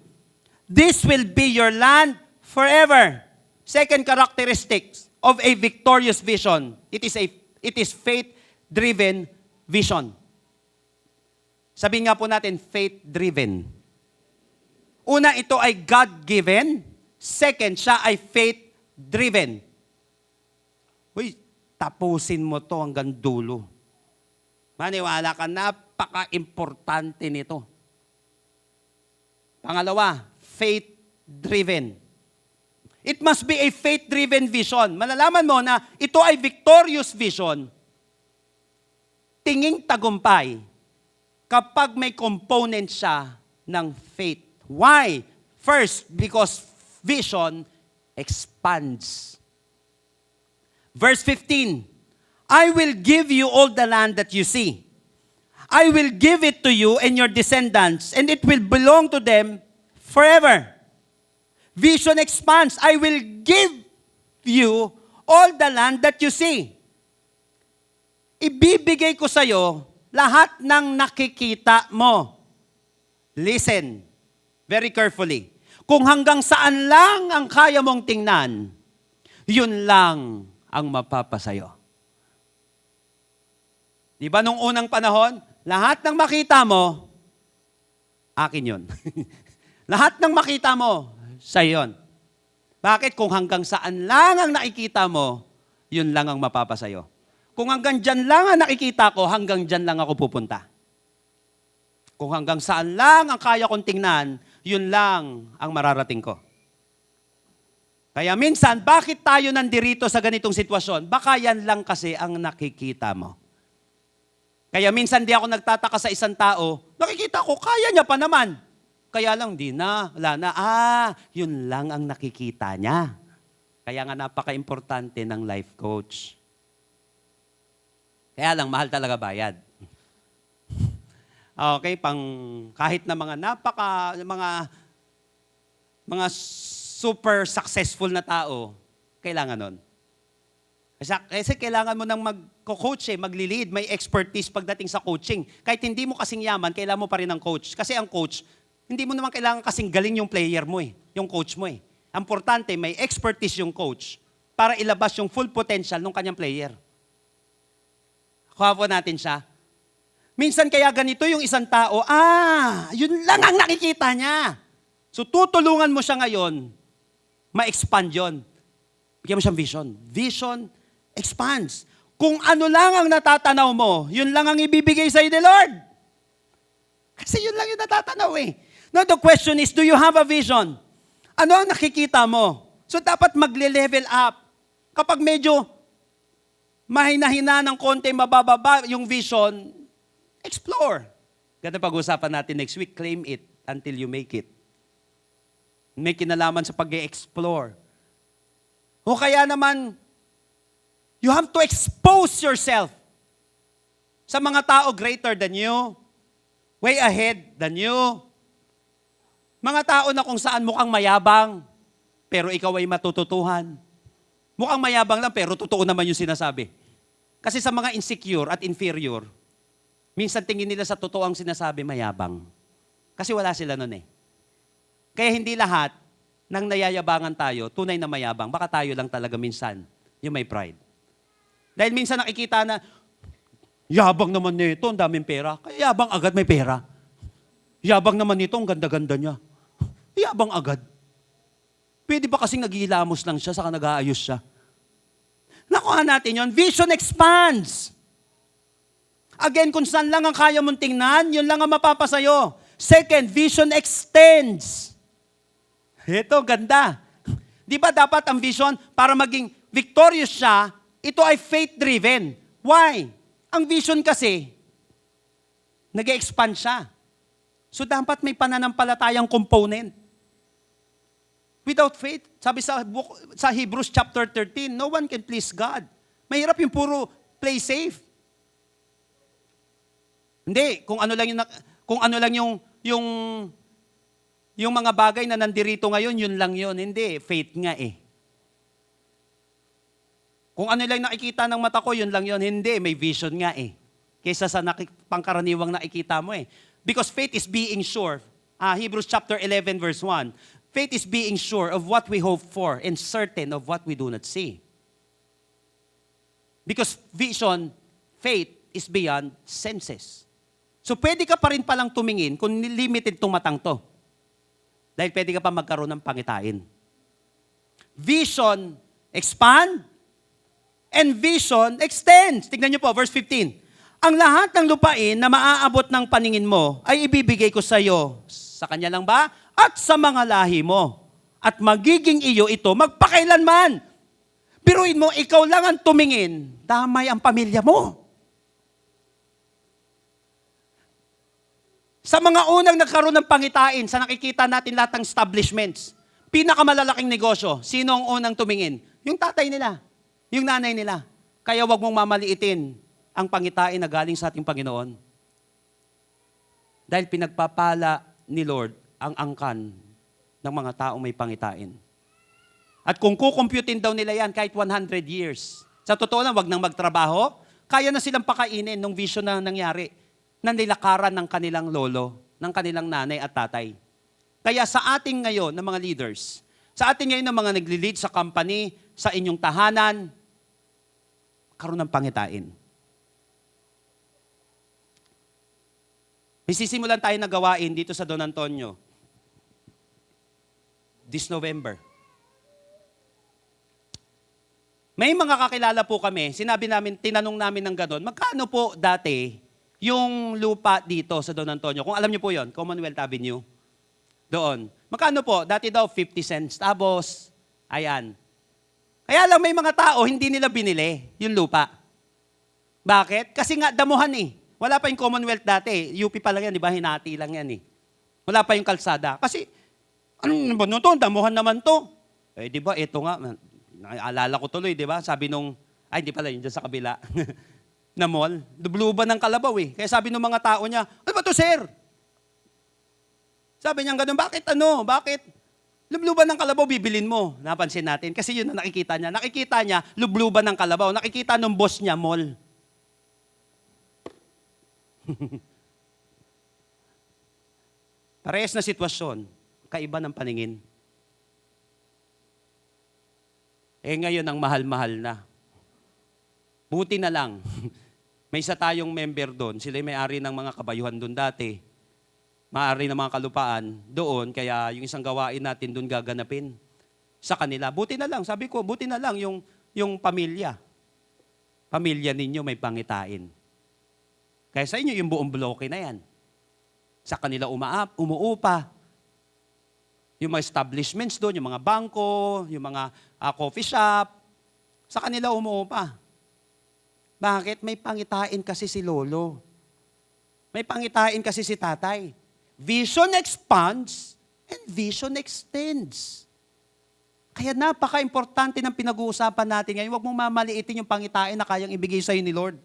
This will be your land forever. Second characteristic of a victorious vision. It is faith-driven vision. Sabihin nga po natin, faith-driven. Una, ito ay God-given. Second, siya ay faith-driven. Uy, tapusin mo to hanggang dulo. Maniwala ka, napaka-importante nito. Pangalawa, faith-driven. It must be a faith-driven vision. Malalaman mo na ito ay victorious vision. Tinging tagumpay kapag may component siya ng faith. Why? First, because vision expands. Verse 15, I will give you all the land that you see. I will give it to you and your descendants, and it will belong to them forever. Vision expands. I will give you all the land that you see. Ibibigay ko sa iyo lahat ng nakikita mo. Listen very carefully. Kung hanggang saan lang ang kaya mong tingnan, yun lang ang mapapasayo. Di ba nung unang panahon, lahat ng makita mo, akin yun. Lahat ng makita mo, sa'yo yun. Bakit? Kung hanggang saan lang ang nakikita mo, yun lang ang mapapasayo. Kung hanggang dyan lang ang nakikita ko, hanggang dyan lang ako pupunta. Kung hanggang saan lang ang kaya kong tingnan, yun lang ang mararating ko. Kaya minsan, bakit tayo nandirito sa ganitong sitwasyon? Baka yan lang kasi ang nakikita mo. Kaya minsan di ako nagtataka sa isang tao, nakikita ko, kaya niya pa naman. Kaya lang, di na, wala na. Yun lang ang nakikita niya. Kaya nga napaka-importante ng life coach. Kaya lang, mahal talaga bayad. Okay, kahit na mga super successful na tao, kailangan nun. Kasi kailangan mo nang mag-coach magli-lead, may expertise pagdating sa coaching. Kahit hindi mo kasing yaman, kailangan mo pa rin ng coach. Kasi ang coach, hindi mo naman kailangan kasing galing yung player mo yung coach mo Ang importante, may expertise yung coach para ilabas yung full potential ng kanyang player. Kuha po natin siya. Minsan kaya ganito yung isang tao, yun lang ang nakikita niya. So tutulungan mo siya ngayon, ma-expand yun. Bigyan mo siyang vision. Vision expands. Kung ano lang ang natatanaw mo, yun lang ang ibibigay sa'yo ni Lord. Kasi yun lang yung natatanaw Now the question is, do you have a vision? Ano ang nakikita mo? So dapat magle-level up. Kapag medyo mahina-hina ng konti, mabababa yung vision, explore. Ganda pag-usapan natin next week, claim it until you make it. May kinalaman sa pag-explore. O kaya naman, you have to expose yourself sa mga tao greater than you, way ahead than you. Mga tao na kung saan mukhang mayabang, pero ikaw ay matututuhan. Mukhang mayabang lang, pero totoo naman yung sinasabi. Kasi sa mga insecure at inferior, minsan tingin nila sa totoo ang sinasabi, mayabang. Kasi wala sila nun Kaya hindi lahat ng nayayabangan tayo, tunay na mayabang. Baka tayo lang talaga minsan yung may pride. Dahil minsan nakikita na, yabang naman nito, ang daming pera. Kaya yabang agad may pera. Yabang naman nito, ang ganda-ganda niya. Yabang agad. Pwede ba kasing naghihilamos lang siya, saka nag-aayos siya? Nakuha natin yon. Vision expands. Again, kung saan lang ang kaya mong tingnan, yun lang ang mapapasayo. Second, vision extends. Ito, ganda. Di ba dapat ang vision, para maging victorious siya, ito ay faith-driven. Why? Ang vision kasi, nag-expand siya. So dapat may pananampalatayang component. Without faith, sabi sa Hebrews chapter 13, no one can please God. Mahirap yung puro play safe. Hindi, kung ano lang yung mga bagay na nandirito ngayon, yun lang yun. Hindi, faith nga Kung ano lang nakikita ng mata ko, yun lang yun. Hindi, may vision nga Kaysa sa pangkaraniwang nakikita mo Because faith is being sure. Hebrews chapter 11 verse 1. Faith is being sure of what we hope for and certain of what we do not see. Because vision, faith is beyond senses. So pwede ka pa rin palang tumingin kung limited tong matang to. Dahil pwede ka pa magkaroon ng pangitain. Vision expand and vision extends. Tignan niyo po, verse 15. Ang lahat ng lupain na maaabot ng paningin mo ay ibibigay ko sa iyo. Sa kanya lang ba? At sa mga lahi mo. at magiging iyo ito magpakailanman. Biruin mo, ikaw lang ang tumingin, damay ang pamilya mo. Sa mga unang nagkaroon ng pangitain, sa nakikita natin lahat ng establishments, pinakamalalaking negosyo, sino ang unang tumingin? Yung tatay nila, yung nanay nila. Kaya wag mong mamaliitin ang pangitain na galing sa ating Panginoon. Dahil pinagpapala ni Lord ang angkan ng mga taong may pangitain. At kung kukumputin daw nila yan kahit 100 years, sa totoo lang, wag nang magtrabaho, kaya na silang pakainin nung vision na nangyari, na nilakaran ng kanilang lolo, ng kanilang nanay at tatay. Kaya sa ating ngayon ng mga leaders, sa ating ngayon ng mga nagli-lead sa company, sa inyong tahanan, karoon ng pangitain. May sisimulan tayo na gawain dito sa Don Antonio this November. May mga kakilala po kami, sinabi namin, tinanong namin ng gano'n, magkano po dati yung lupa dito sa Don Antonio? Kung alam niyo po yon, Commonwealth Avenue. Doon. Magkano po? Dati daw 50 cents. Tapos, ayan. Kaya lang may mga tao, hindi nila binili yung lupa. Bakit? Kasi nga damuhan eh. Wala pa yung Commonwealth dati. UP pa lang yan, di ba? Hinati lang yan eh. Wala pa yung kalsada. Kasi, ano ba to? Damuhan naman to. Eh, di ba? Ito nga, naalala ko tuloy, di ba? Sabi nung, ay, hindi pala yun, dyan sa kabila. Na mall. Lubluban ng kalabaw eh. Kaya sabi ng mga tao niya, ano ba to, sir? Sabi niya ganun, bakit ano? Bakit? Lubluban ng kalabaw, bibilin mo. Napansin natin. Kasi yun na nakikita niya. Nakikita niya, lubluban ng kalabaw. Nakikita ng boss niya, mall. Parehas na sitwasyon. Kaiba ng paningin. Eh ngayon ang mahal-mahal na. Buti na lang. May isa tayong member doon. Sila may-ari ng mga kabayuhan doon dati. Maaari ng mga kalupaan doon, kaya yung isang gawain natin doon gaganapin sa kanila. Buti na lang, sabi ko, buti na lang yung pamilya. Pamilya ninyo may pangitain. Kaya sa inyo, yung buong bloke na yan. Sa kanila umuupa. Yung mga establishments doon, yung mga bangko, yung mga coffee shop, sa kanila umuupa. Bakit? May pangitain kasi si lolo. May pangitain kasi si tatay. Vision expands and vision extends. Kaya napaka-importante ng pinag-uusapan natin ngayon. Huwag mong mamaliitin yung pangitain na kayang ibigay sa'yo ni Lord.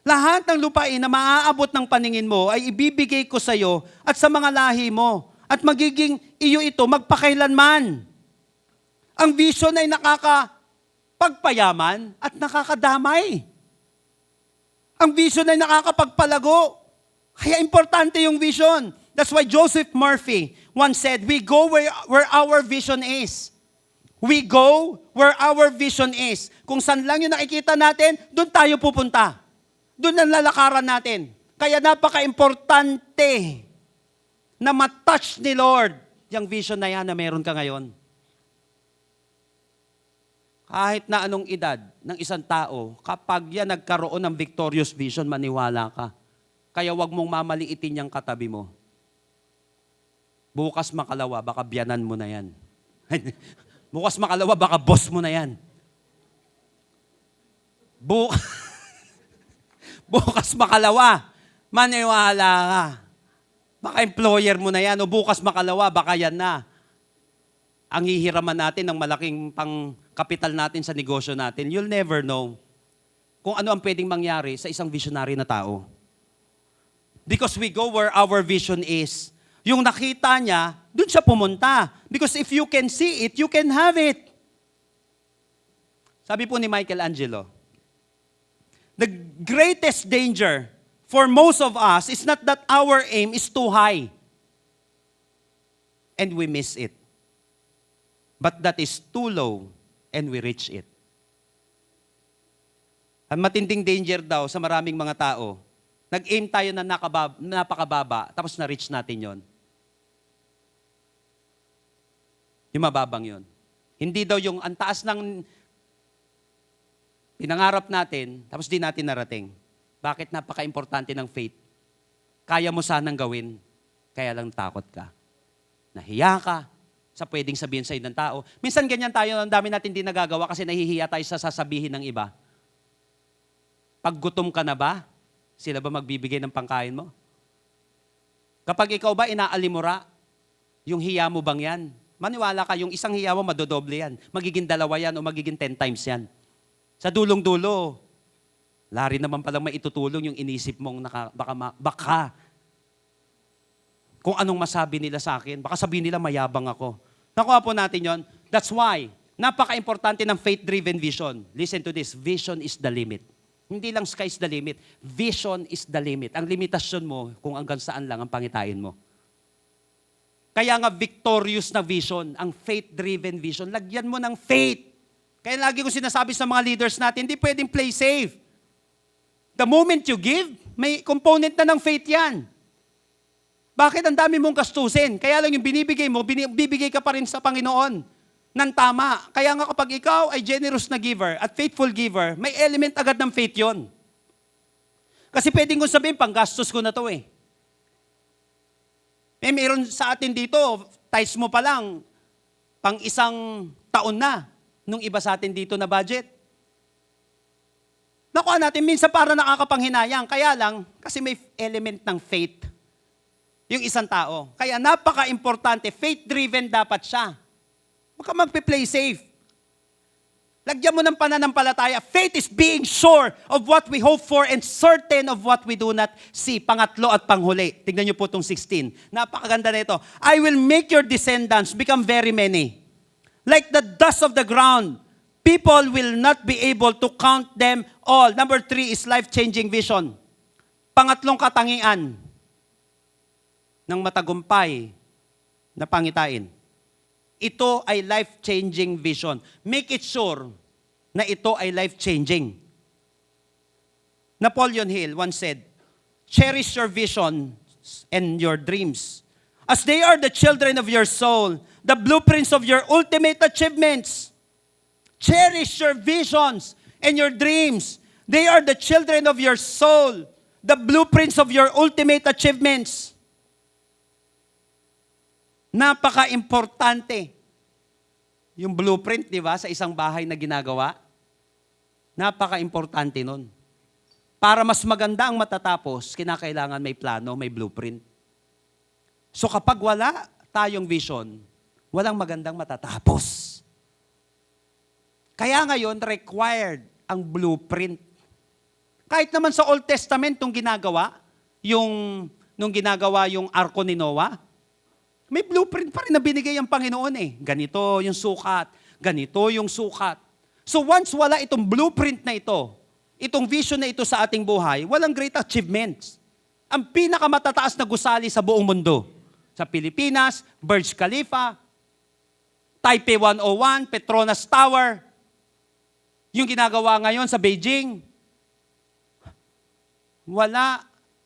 Lahat ng lupain na maaabot ng paningin mo ay ibibigay ko sa'yo at sa mga lahi mo. At magiging iyo ito magpakailanman. Ang vision ay nakakapagpayaman at nakakadamay. Ang vision ay nakakapagpalago. Kaya importante yung vision. That's why Joseph Murphy once said, we go where our vision is. We go where our vision is. Kung saan lang yung nakikita natin, doon tayo pupunta. Doon ang lalakaran natin. Kaya napaka-importante na matouch ni Lord yung vision na yan na meron ka ngayon. Kahit na anong edad ng isang tao, kapag yan nagkaroon ng victorious vision, maniwala ka. Kaya wag mong mamaliitin yung katabi mo. Bukas makalawa, baka biyanan mo na yan. Bukas makalawa, baka boss mo na yan. Bukas makalawa, maniwala ka. Baka employer mo na yan, o bukas makalawa, baka yan na. Ang hihiraman natin ng malaking pang-kapital natin sa negosyo natin, you'll never know kung ano ang pwedeng mangyari sa isang visionary na tao. Because we go where our vision is. Yung nakita niya, dun siya pumunta. Because if you can see it, you can have it. Sabi po ni Michelangelo, the greatest danger for most of us is not that our aim is too high and we miss it, but that is too low and we reach it. Ang matinding danger daw sa maraming mga tao, nag-aim tayo na napakababa, tapos na-reach natin yon. Yung mababang yon. Hindi daw yung ang taas ng pinangarap natin, tapos di natin narating. Bakit? Napaka-importante ng faith. Kaya mo sanang gawin, kaya lang takot ka. Nahiya ka, sa pwedeng sabihin sa'yo ng tao. Minsan ganyan tayo, ang dami natin di nagagawa kasi nahihiya tayo sa sasabihin ng iba. Pag gutom ka na ba, sila ba magbibigay ng pangkain mo? Kapag ikaw ba inaalimura, yung hiya mo bang yan? Maniwala ka, yung isang hiya mo madodoble yan. Magiging 2 yan o magiging 10 times yan. Sa dulong-dulo, lari naman palang maitutulong yung inisip mong baka kung anong masabi nila sa akin, baka sabihin nila mayabang ako. Nakuha po natin yon. That's why, napaka-importante ng faith-driven vision. Listen to this, vision is the limit. Hindi lang sky is the limit, vision is the limit. Ang limitasyon mo kung hanggang saan lang ang pangitain mo. Kaya nga victorious na vision, ang faith-driven vision, lagyan mo ng faith. Kaya lagi ko sinasabi sa mga leaders natin, hindi pwedeng play safe. The moment you give, may component na ng faith yan. Bakit ang dami mong gastusin? Kaya lang yung binibigay mo, bibigay ka pa rin sa Panginoon ng tama. Kaya nga kapag ikaw ay generous na giver at faithful giver, may element agad ng faith yon. Kasi pwedeng kong sabihin, panggastos ko na to eh. Mayroon sa atin dito, tithes mo pa lang, pang 1 taon na, nung iba sa atin dito na budget. Nakuha natin, minsan para nakakapanghinayang. Kaya lang, kasi may element ng faith yung isang tao. Kaya napaka-importante, faith-driven dapat siya. Huwag ka magpe-play safe. Lagyan mo ng pananampalataya. Faith is being sure of what we hope for and certain of what we do not see. Pangatlo at panghuli. Tignan niyo po itong 16. Napakaganda na ito. I will make your descendants become very many. Like the dust of the ground. People will not be able to count them all. Number 3 is life-changing vision. Pangatlong katangian ng matagumpay na pangitain. Ito ay life-changing vision. Make it sure na ito ay life-changing. Napoleon Hill once said, cherish your visions and your dreams, as they are the children of your soul, the blueprints of your ultimate achievements. Cherish your visions and your dreams. They are the children of your soul, the blueprints of your ultimate achievements. Napaka-importante. Yung blueprint, di ba, sa isang bahay na ginagawa, napaka-importante nun. Para mas maganda ang matatapos, kinakailangan may plano, may blueprint. So kapag wala tayong vision, walang magandang matatapos. Kaya ngayon, required ang blueprint. Kahit naman sa Old Testament, nung ginagawa yung arko ni Noah, may blueprint pa rin na binigay ang Panginoon eh. Ganito yung sukat, ganito yung sukat. So once wala itong blueprint na ito, itong vision na ito sa ating buhay, walang great achievements. Ang pinakamatataas na gusali sa buong mundo. Sa Pilipinas, Burj Khalifa, Taipei 101, Petronas Tower, yung ginagawa ngayon sa Beijing,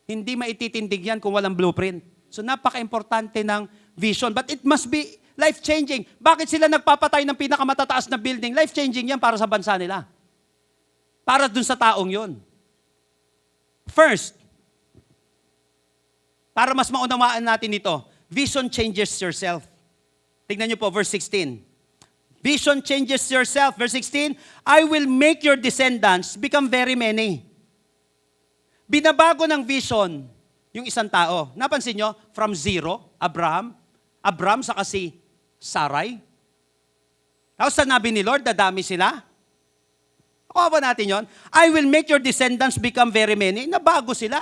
hindi maititindig yan kung walang blueprint. So napaka-importante ng vision. But it must be life-changing. Bakit sila nagpapatay ng pinakamatataas na building? Life-changing yan para sa bansa nila. Para dun sa taong yun. First, para mas maunawaan natin ito, vision changes yourself. Tignan niyo po, verse 16. Vision changes yourself. Verse 16, I will make your descendants become very many. Binabago ng vision yung isang tao. Napansin nyo? From 0, Abraham sa kasi Sarai. Tapos sinabi ni Lord, dadami sila. Nakuha ba natin yon? I will make your descendants become very many. Nabago sila.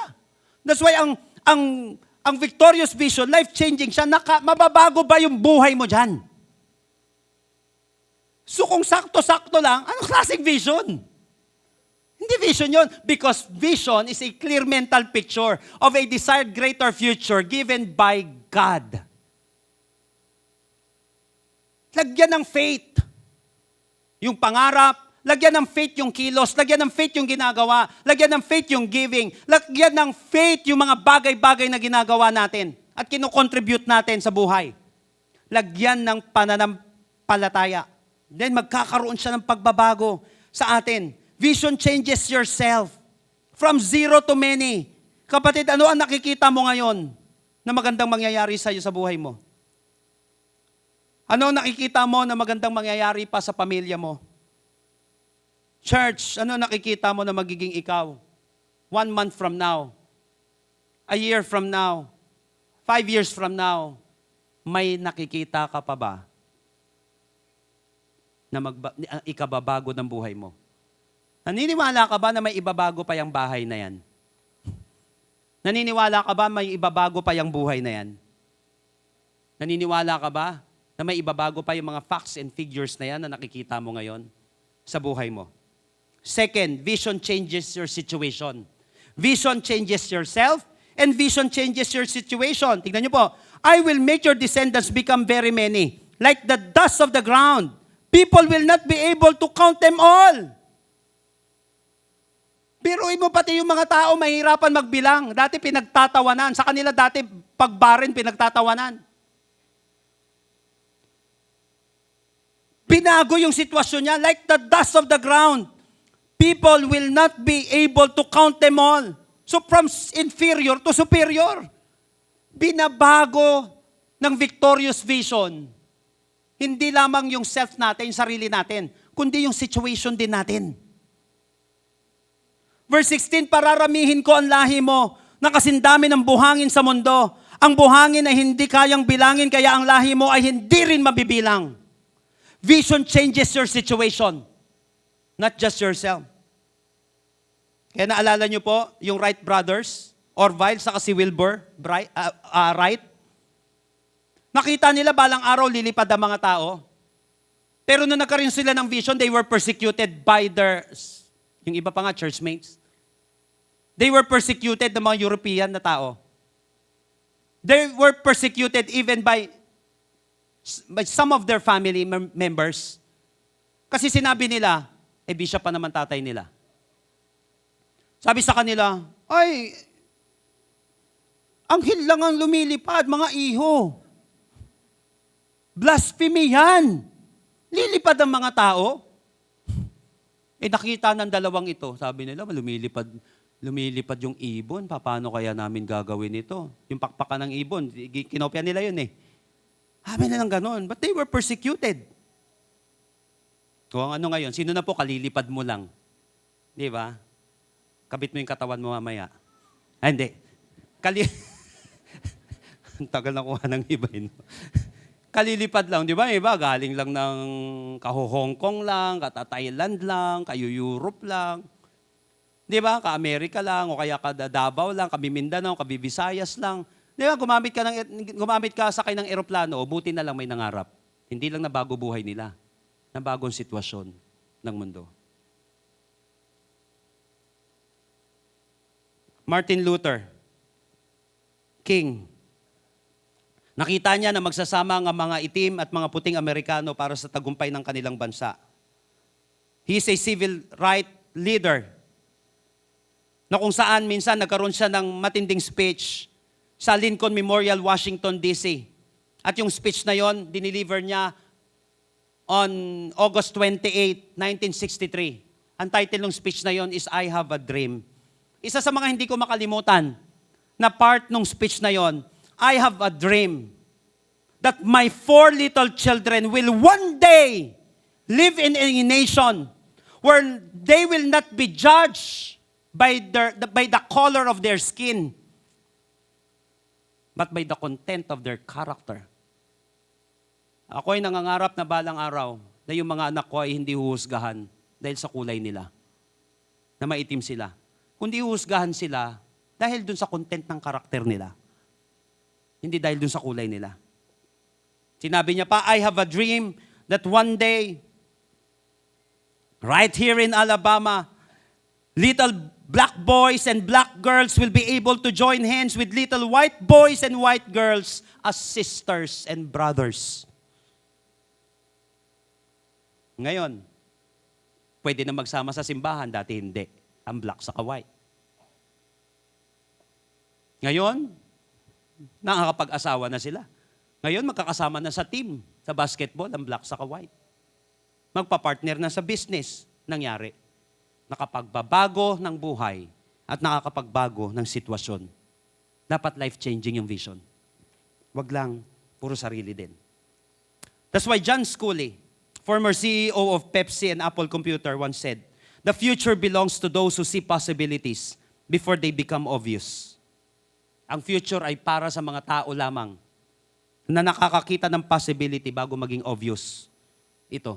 That's why ang victorious vision, life-changing siya, mababago ba yung buhay mo dyan? So kung sakto-sakto lang, anong klaseng vision? Hindi vision yon, because vision is a clear mental picture of a desired greater future given by God. Lagyan ng faith yung pangarap, lagyan ng faith yung kilos, lagyan ng faith yung ginagawa, lagyan ng faith yung giving, lagyan ng faith yung mga bagay-bagay na ginagawa natin at kinocontribute natin sa buhay. Lagyan ng pananampalataya. Then magkakaroon siya ng pagbabago sa atin. Vision changes yourself from 0 to many. Kapatid, ano ang nakikita mo ngayon na magandang mangyayari sa iyo sa buhay mo? Ano nakikita mo na magandang mangyayari pa sa pamilya mo? Church, ano nakikita mo na magiging ikaw? 1 month from now, a year from now, 5 years from now, may nakikita ka pa ba na ikababago ng buhay mo? Naniniwala ka ba na may ibabago pa yung bahay na yan? Naniniwala ka ba may ibabago pa yung buhay na yan? Naniniwala ka ba na may ibabago pa yung mga facts and figures na yan na nakikita mo ngayon sa buhay mo? Second, vision changes your situation. Vision changes yourself, and vision changes your situation. Tignan niyo po, I will make your descendants become very many, like the dust of the ground. People will not be able to count them all. Biruin mo pati yung mga tao mahirapan magbilang. Dati pinagtatawanan. Sa kanila dati pagbarin pinagtatawanan. Binago yung sitwasyon niya like the dust of the ground. People will not be able to count them all. So from inferior to superior. Binabago ng victorious vision. Hindi lamang yung self natin, yung sarili natin, kundi yung situation din natin. Verse 16, pararamihin ko ang lahi mo na kasindami ng buhangin sa mundo. Ang buhangin ay hindi kayang bilangin, kaya ang lahi mo ay hindi rin mabibilang. Vision changes your situation, not just yourself. Kaya naalala niyo po, yung Wright brothers, Orville, saka si Wilbur Wright. Nakita nila balang araw lilipad ang mga tao. Pero nung nagkaroon sila ng vision, they were persecuted by yung iba pa nga, churchmates. They were persecuted ng mga European na tao. They were persecuted even by some of their family members. Kasi sinabi nila, bishop pa naman tatay nila. Sabi sa kanila, ay, anghel lang ang lumilipad, mga iho. Blasphemy yan. Lilipad ang mga tao. Nakita ng dalawang ito, sabi nila, lumilipad yung ibon. Paano kaya namin gagawin ito? Yung pakpakan ng ibon, kinopya nila yun eh. Sabi nilang ganon, but they were persecuted. Kung ano ngayon, sino na po kalilipad mo lang? Di ba? Kabit mo yung katawan mo mamaya. Hindi. Ang tagal na kuha ng iba yun. Kalilipad lang, di ba? Iba, galing lang ng ka-Hong Kong lang, ka-Thailand lang, ka-Europe lang. Di ba? Ka-Amerika lang, o kaya ka-Davao lang, ka-Mindanao, ka-Visayas lang. Di ba? Gumamit ka sakay ng eroplano, o buti na lang may nangarap. Hindi lang nabago buhay nila. Nabagong sitwasyon ng mundo. Martin Luther King. Nakita niya na magsasama ang mga itim at mga puting Amerikano para sa tagumpay ng kanilang bansa. He is a civil right leader na kung saan minsan nagkaroon siya ng matinding speech sa Lincoln Memorial, Washington, D.C. At yung speech na yon, dineliver niya on August 28, 1963. Ang title ng speech na yon is I Have a Dream. Isa sa mga hindi ko makalimutan na part ng speech na yon, I have a dream that my 4 little children will one day live in a nation where they will not be judged by the color of their skin, but by the content of their character. Ako'y nangangarap na balang araw na yung mga anak ko ay hindi huhusgahan dahil sa kulay nila, na maitim sila. Kundi huhusgahan sila dahil dun sa content ng karakter nila. Hindi dahil dun sa kulay nila. Sinabi niya pa, I have a dream that one day, right here in Alabama, little black boys and black girls will be able to join hands with little white boys and white girls as sisters and brothers. Ngayon, pwede na magsama sa simbahan, dati hindi. Ang black sa white. Ngayon, nakakapag-asawa na sila. Ngayon, magkakasama na sa team, sa basketball, ang black sa white. Magpa-partner na sa business, nangyari. Nakapagbabago ng buhay at nakakapagbago ng sitwasyon. Dapat life-changing yung vision. Wag lang, puro sarili din. That's why John Sculley, former CEO of Pepsi and Apple Computer, once said, "The future belongs to those who see possibilities before they become obvious." Ang future ay para sa mga tao lamang na nakakakita ng possibility bago maging obvious. Ito.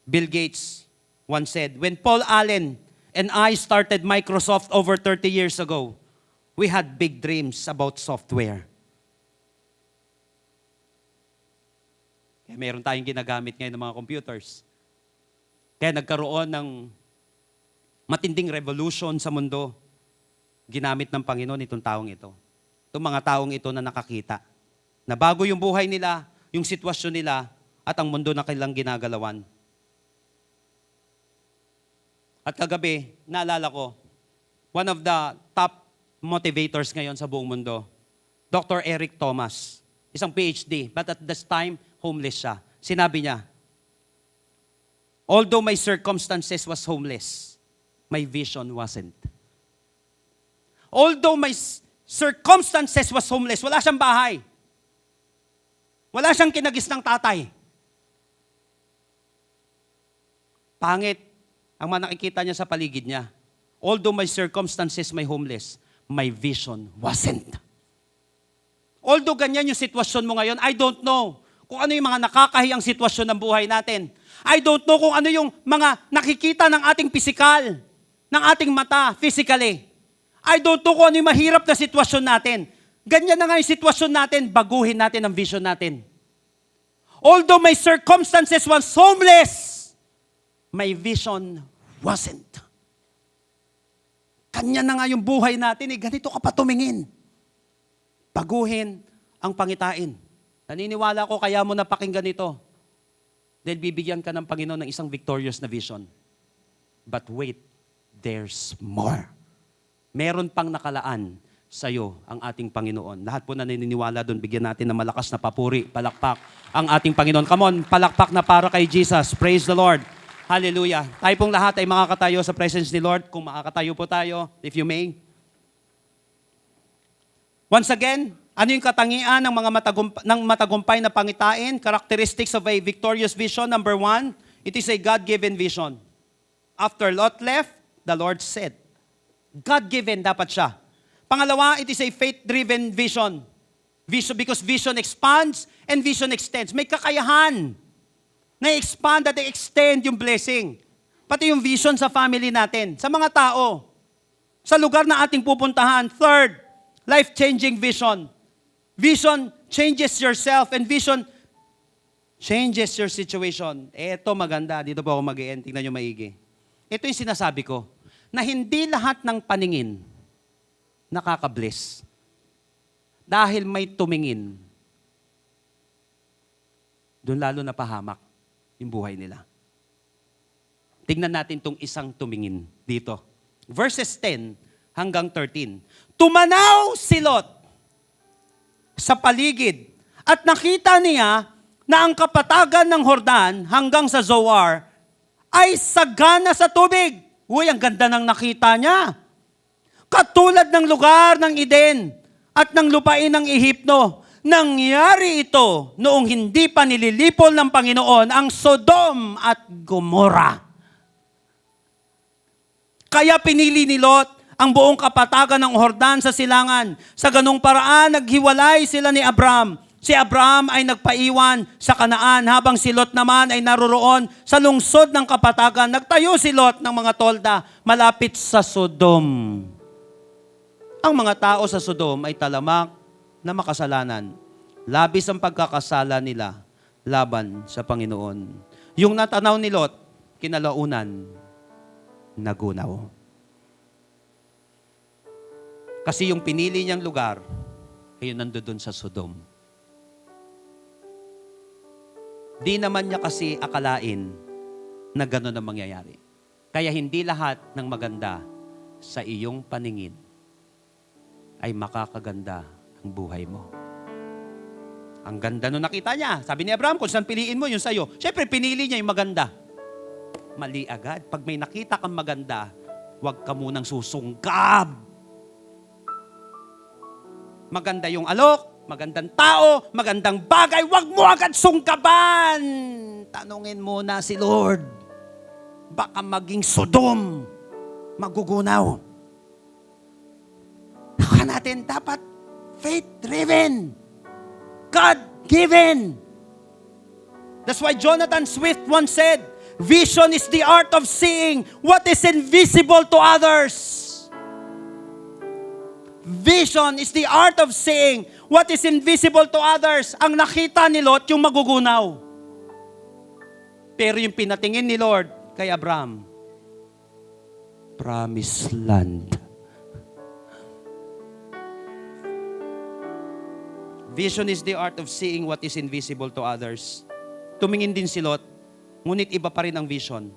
Bill Gates once said, "When Paul Allen and I started Microsoft over 30 years ago, we had big dreams about software." Kaya meron tayong ginagamit ngayon ng mga computers. Kaya nagkaroon ng matinding revolution sa mundo. Ginamit ng Panginoon itong taong ito. Itong mga taong ito na nakakita. Na bago yung buhay nila, yung sitwasyon nila, at ang mundo na kailang ginagalawan. At kagabi, naalala ko, one of the top motivators ngayon sa buong mundo, Dr. Eric Thomas, isang PhD, but at this time, homeless siya. Sinabi niya, "Although my circumstances was homeless, my vision wasn't." Although my circumstances was homeless, wala siyang bahay. Wala siyang kinagis ng tatay. Pangit ang mga nakikita niya sa paligid niya. Although my circumstances may homeless, my vision wasn't. Although ganyan yung sitwasyon mo ngayon, I don't know kung ano yung mga nakakahiyang sitwasyon ng buhay natin. I don't know kung ano yung mga nakikita ng ating pisikal, ng ating mata, physically. I don't know kung ano yung mahirap na sitwasyon natin. Ganyan na nga yung sitwasyon natin, baguhin natin ang vision natin. Although my circumstances was homeless, my vision wasn't. Kanya na nga yung buhay natin, ganito ka pa tumingin. Baguhin ang pangitain. Naniniwala ko kaya mo napakinggan ito. Dahil bibigyan ka ng Panginoon ng isang victorious na vision. But wait, there's more. Meron pang nakalaan sa iyo ang ating Panginoon. Lahat po na naniniwala doon, bigyan natin ng malakas na papuri, palakpak ang ating Panginoon. Come on, palakpak na para kay Jesus. Praise the Lord. Hallelujah. Tayo pong lahat ay makakatayo sa presence ni Lord. Kung makakatayo po tayo, if you may. Once again, ano yung katangian ng mga matagumpay na pangitain? Characteristics of a victorious vision. Number 1, it is a God-given vision. After Lot left, the Lord said. God-given dapat siya. Pangalawa, it is a faith-driven vision. Because vision expands and vision extends. May kakayahan na expand at extend yung blessing. Pati yung vision sa family natin, sa mga tao, sa lugar na ating pupuntahan. Third, life-changing vision. Vision changes yourself and vision changes your situation. Ito maganda. Dito po ako mag-i-end. Tingnan nyo maigi. Ito yung sinasabi ko, na hindi lahat ng paningin nakaka-bless. Dahil may tumingin, doon lalo napahamak yung buhay nila. Tingnan natin itong isang tumingin dito. Verses 10 hanggang 13. Tumanaw si Lot sa paligid at nakita niya na ang kapatagan ng Jordan hanggang sa Zoar ay sagana sa tubig. Uy, ang ganda ng nakita niya. Katulad ng lugar ng Eden at ng lupain ng Ehipto. Nangyari ito noong hindi pa nililipol ng Panginoon ang Sodom at Gomorrah. Kaya pinili ni Lot ang buong kapatagan ng Jordan sa silangan. Sa ganung paraan, naghiwalay sila ni Abram. Si Abram ay nagpaiwan sa Kanaan habang si Lot naman ay naroroon sa lungsod ng kapatagan. Nagtayo si Lot ng mga tolda malapit sa Sodom. Ang mga tao sa Sodom ay talamak na makasalanan. Labis ang pagkakasala nila laban sa Panginoon. Yung natanaw ni Lot, kinalaunan, nagunaw. Kasi yung pinili niyang lugar, ayun nandoon sa Sodom. Di naman niya kasi akalain na gano'n ang mangyayari. Kaya hindi lahat ng maganda sa iyong paningin ay makakaganda ang buhay mo. Ang ganda nung nakita niya. Sabi ni Abraham, kung saan piliin mo, yun sa'yo. Siyempre, pinili niya yung maganda. Mali agad. Pag may nakita kang maganda, huwag ka munang susungkab. Maganda yung alok, magandang tao, magandang bagay, wag mo agad sungkaban. Tanungin muna si Lord. Baka maging Sodom, magugunaw. Nakuha natin, dapat faith-driven, God-given. That's why Jonathan Swift once said, vision is the art of seeing what is invisible to others. Vision is the art of seeing what is invisible to others. Ang nakita ni Lot, yung magugunaw. Pero yung pinatingin ni Lord kay Abraham, promised land. Vision is the art of seeing what is invisible to others. Tumingin din si Lot, ngunit iba pa rin ang vision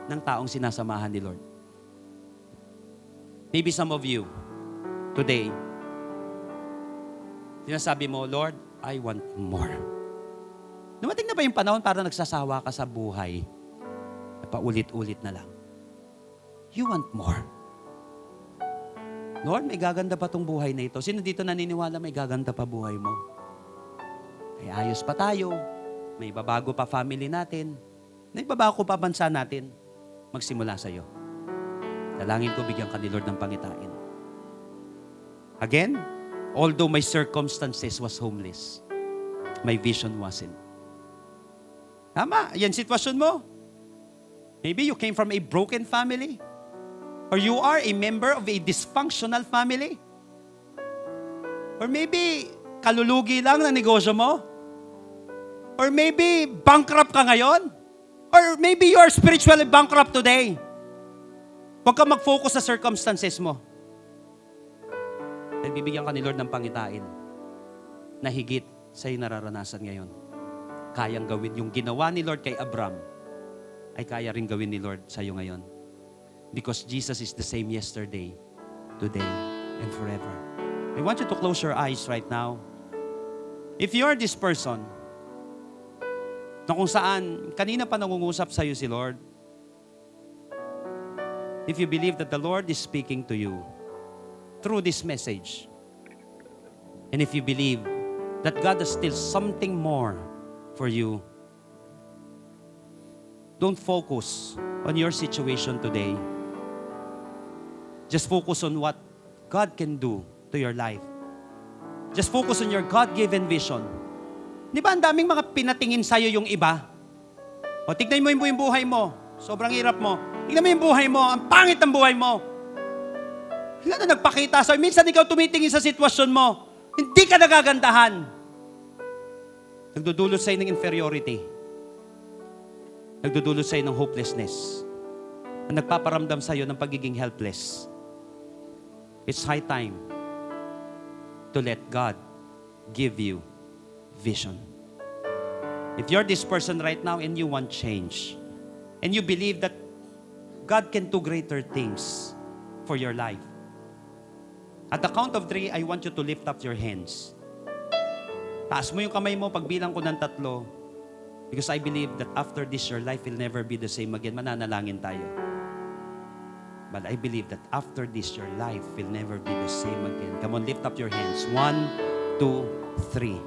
ng taong sinasamahan ni Lord. Maybe some of you, today, sinasabi mo, Lord, I want more. Dumating na ba yung panahon para nagsasawa ka sa buhay? Paulit-ulit na lang. You want more. Lord, may gaganda pa tong buhay na ito. Sino dito naniniwala may gaganda pa buhay mo? May ayos pa tayo. May babago pa family natin. May babago pa bansa natin. Magsimula sa iyo. Dalangin ko, bigyan ka ni Lord ng pangitain. Again, although my circumstances was homeless, my vision wasn't. Tama, yan sitwasyon mo. Maybe you came from a broken family. Or you are a member of a dysfunctional family. Or maybe kalulugi lang na negosyo mo. Or maybe bankrupt ka ngayon. Or maybe you are spiritually bankrupt today. Huwag ka mag-focus sa circumstances mo. Dahil bibigyan ka ni Lord ng pangitain na higit sa iyong nararanasan ngayon. Kayang gawin yung ginawa ni Lord kay Abraham, ay kaya rin gawin ni Lord sa iyo ngayon. Because Jesus is the same yesterday, today, and forever. I want you to close your eyes right now. If you're this person, na kung saan, kanina pa nangungusap sa iyo si Lord, if you believe that the Lord is speaking to you through this message, and if you believe that God has still something more for you, don't focus on your situation today. Just focus on what God can do to your life. Just focus on your God-given vision. Di ba ang daming mga pinatingin sa'yo yung iba? O tignan mo yung buhay mo. Sobrang hirap mo. Tignan mo yung buhay mo. Ang pangit ng buhay mo. Hindi na nagpakita sa'yo. Minsan ikaw tumitingin sa sitwasyon mo. Hindi ka nagagandahan. Nagdudulot sa'yo ng inferiority. Nagdudulot sa'yo ng hopelessness. Ang nagpaparamdam sa'yo ng pagiging helpless. It's high time to let God give you vision. If you're this person right now and you want change, and you believe that God can do greater things for your life, at the count of 3, I want you to lift up your hands. Taas mo yung kamay mo, pagbilang ko ng 3, because I believe that after this, your life will never be the same again. Mananalangin tayo. But I believe that after this, your life will never be the same again. Come on, lift up your hands. 1, 2, 3.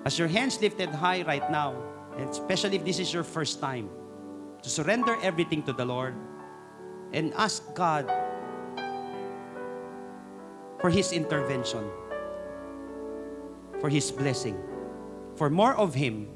As your hands lifted high right now, and especially if this is your first time, to surrender everything to the Lord and ask God for His intervention, for His blessing, for more of Him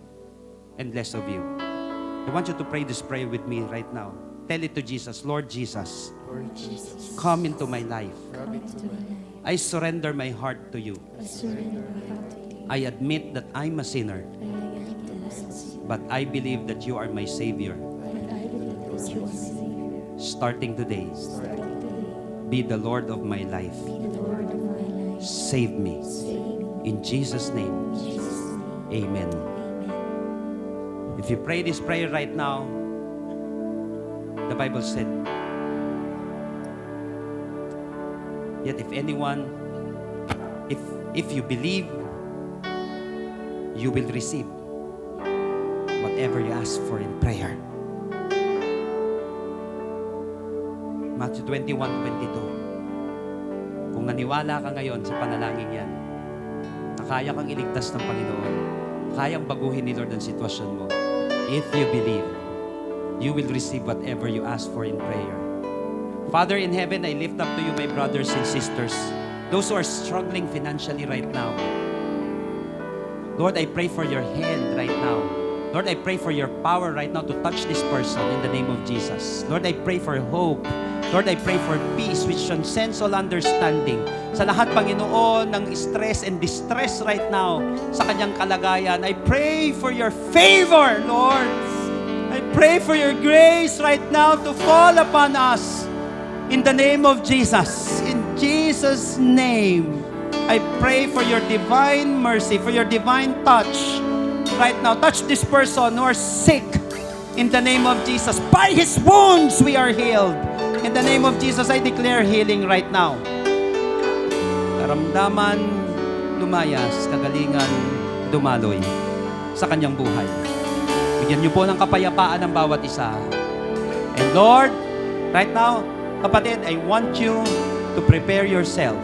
and less of you. I want you to pray this prayer with me right now. Tell it to Jesus, Lord Jesus, Lord Jesus, come into my life. come into my life. I surrender my heart to you. I surrender my heart to you. I admit that I'm a sinner, I am the last, but I believe that you are my Savior. but I believe that you are my Savior. Starting today, Starting today, be the Lord of my life. be the Lord of my life. Save me. Save me. In Jesus' name, In Jesus' name. amen. Amen. If you pray this prayer right now, the Bible said, yet if anyone, if you believe, you will receive whatever you ask for in prayer. Matthew 21:22. Kung naniwala ka ngayon sa panalangin yan, na kaya kang iligtas ng Panginoon. Kayang baguhin ni Lord ang sitwasyon mo. If you believe, you will receive whatever you ask for in prayer. Father in heaven, I lift up to you my brothers and sisters, those who are struggling financially right now. Lord, I pray for your hand right now. Lord, I pray for your power right now to touch this person in the name of Jesus. Lord, I pray for hope. Lord, I pray for peace which transcends all understanding. Sa lahat, Panginoon, ng stress and distress right now sa kanyang kalagayan, I pray for your favor, Lord. I pray for your grace right now to fall upon us in the name of Jesus. In Jesus' name, I pray for your divine mercy, for your divine touch right now. Touch this person who are sick in the name of Jesus. By His wounds, we are healed. In the name of Jesus, I declare healing right now. Karamdaman lumayas, kagalingan dumaloy sa kanyang buhay. Bigyan niyo po ng kapayapaan ang bawat isa. And Lord, right now, kapatid, I want you to prepare yourself.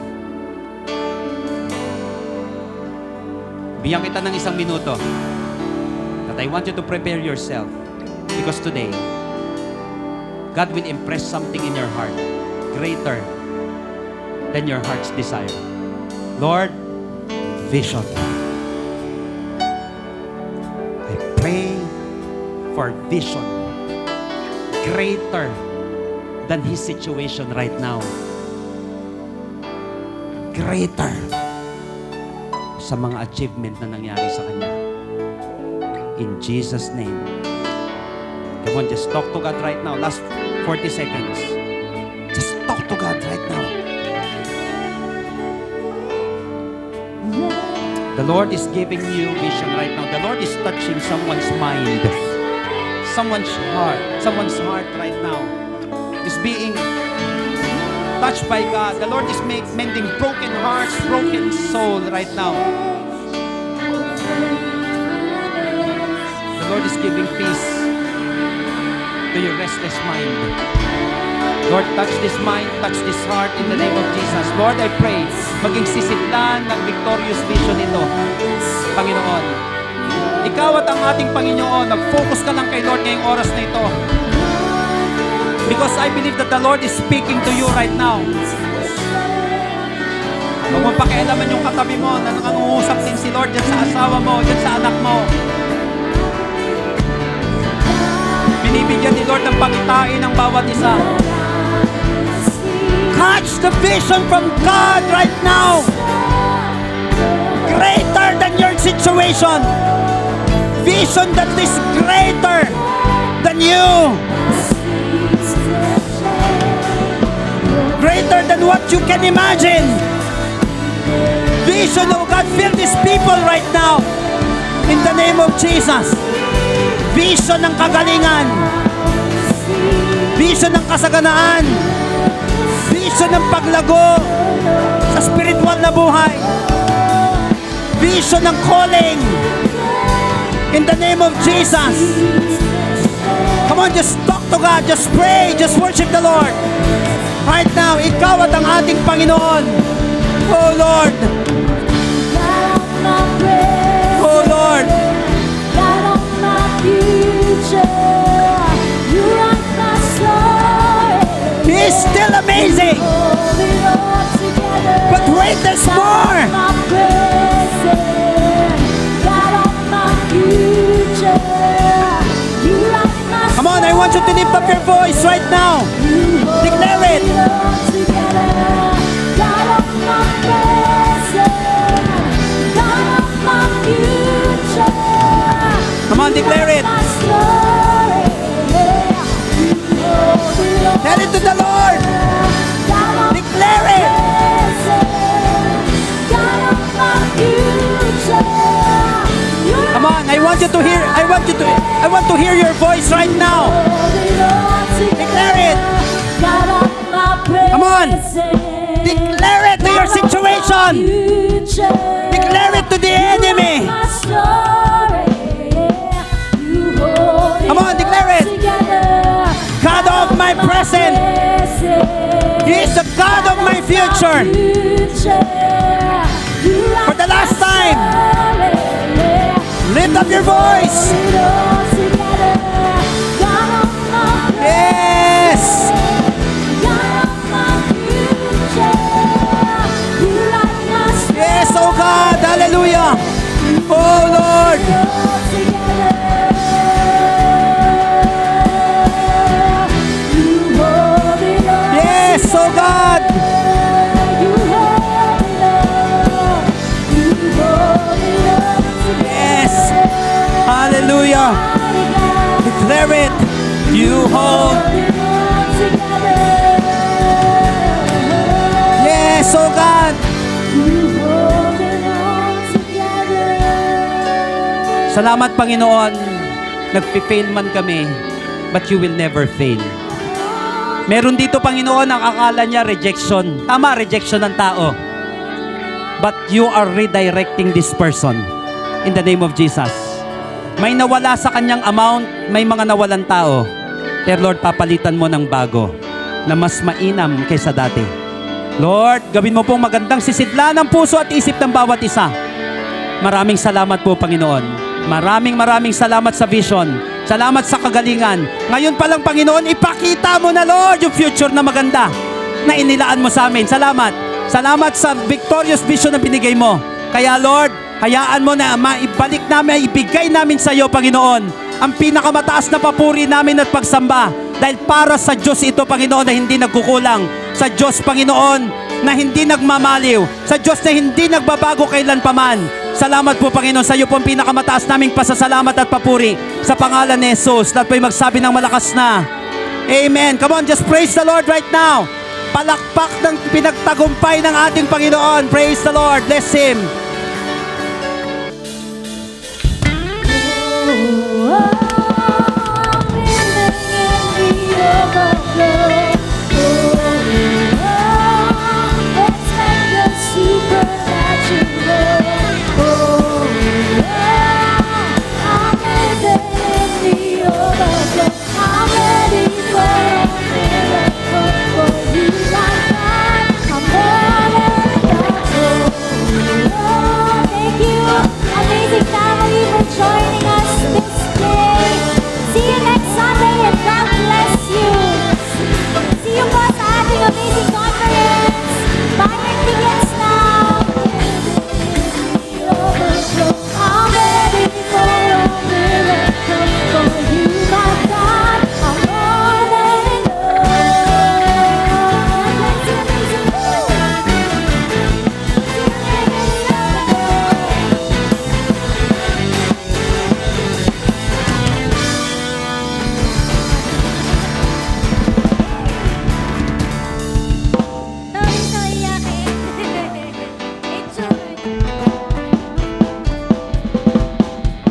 Bigyan kita ng 1 minuto. That I want you to prepare yourself. Because today, God will impress something in your heart greater than your heart's desire. Lord, vision. I pray for vision greater than his situation right now. Greater sa mga achievement na nangyari sa kanya. In Jesus' name. Come on, just talk to God right now. Last 40 seconds. Just talk to God right now. The Lord is giving you vision right now. The Lord is touching someone's mind. Someone's heart right now is being touched by God. The Lord is mending broken hearts, broken soul right now. The Lord is giving peace to your restless mind. Lord, touch this mind, touch this heart in the name of Jesus. Lord, I pray, maging sisidlan ng victorious vision ito, Panginoon. Ikaw at ang ating Panginoon, mag-focus ka lang kay Lord ngayong oras na ito. Because I believe that the Lord is speaking to you right now. Huwag mong pakialaman yung katabi mo na nangungusap din si Lord dyan sa asawa mo, dyan sa anak mo. Binibigyan ni Lord ng pangitain ng bawat isa. Catch the vision from God right now. Greater than your situation. Vision that is greater than you. Greater than what you can imagine. Vision of God, fill these people right now. In the name of Jesus. Vision ng kagalingan. Vision ng kasaganaan. Vision ng paglago sa spiritual na buhay. Vision ng calling. In the name of Jesus. Come on, just talk to God. Just pray. Just worship the Lord. Right now, ikaw at ang ating Panginoon. Oh Lord. Oh Lord. He is still amazing. But wait, there's more. Come on, I want you to lift up your voice right now. Declare it. Come on, declare it. Tell it to the Lord. Declare it. Come on, I want to hear your voice right now. Declare it. Come on. Declare it to your situation. Declare it to the enemy. Come on, declare it. God of my present. He is the God of my future. For the last time, Lift up your voice. Hold it all together. God of my Yes. God of my future. You light my spirit. Yes, oh God. Hallelujah. Oh Lord. All together. You hold it all. Yes, oh God. You hold it all. You hold it all together. Yes. Hallelujah. Declare it. You hold. Yes, oh God. Salamat, Panginoon. Nagpi-fail man kami, but you will never fail. Meron dito, Panginoon, ang akala niya rejection. Tama, rejection ng tao. But you are redirecting this person in the name of Jesus. May nawala sa kanyang amount, may mga nawalan tao. Pero Lord, papalitan mo ng bago na mas mainam kaysa dati. Lord, gawin mo pong magandang sisidla ng puso at isip ng bawat isa. Maraming salamat po, Panginoon. Maraming salamat sa vision. Salamat sa kagalingan. Ngayon pa lang, Panginoon, ipakita mo na, Lord, yung future na maganda na inilaan mo sa amin. Salamat. Salamat sa victorious vision na binigay mo. Kaya, Lord, hayaan mo na maibalik namin, ibigay namin sa iyo, Panginoon, ang pinakamataas na papuri namin at pagsamba. Dahil para sa Diyos ito, Panginoon, na hindi nagkukulang. Sa Diyos, Panginoon, na hindi nagmamaliw. Sa Diyos na hindi nagbabago kailan paman. Salamat po, Panginoon, sa iyo po ang pinakamataas naming pasasalamat at papuri. Sa pangalan ni Jesus, lahat po'y magsabi ng malakas na Amen. Come on, just praise the Lord right now. Palakpak ng pinagtagumpay ng ating Panginoon. Praise the Lord. Bless Him.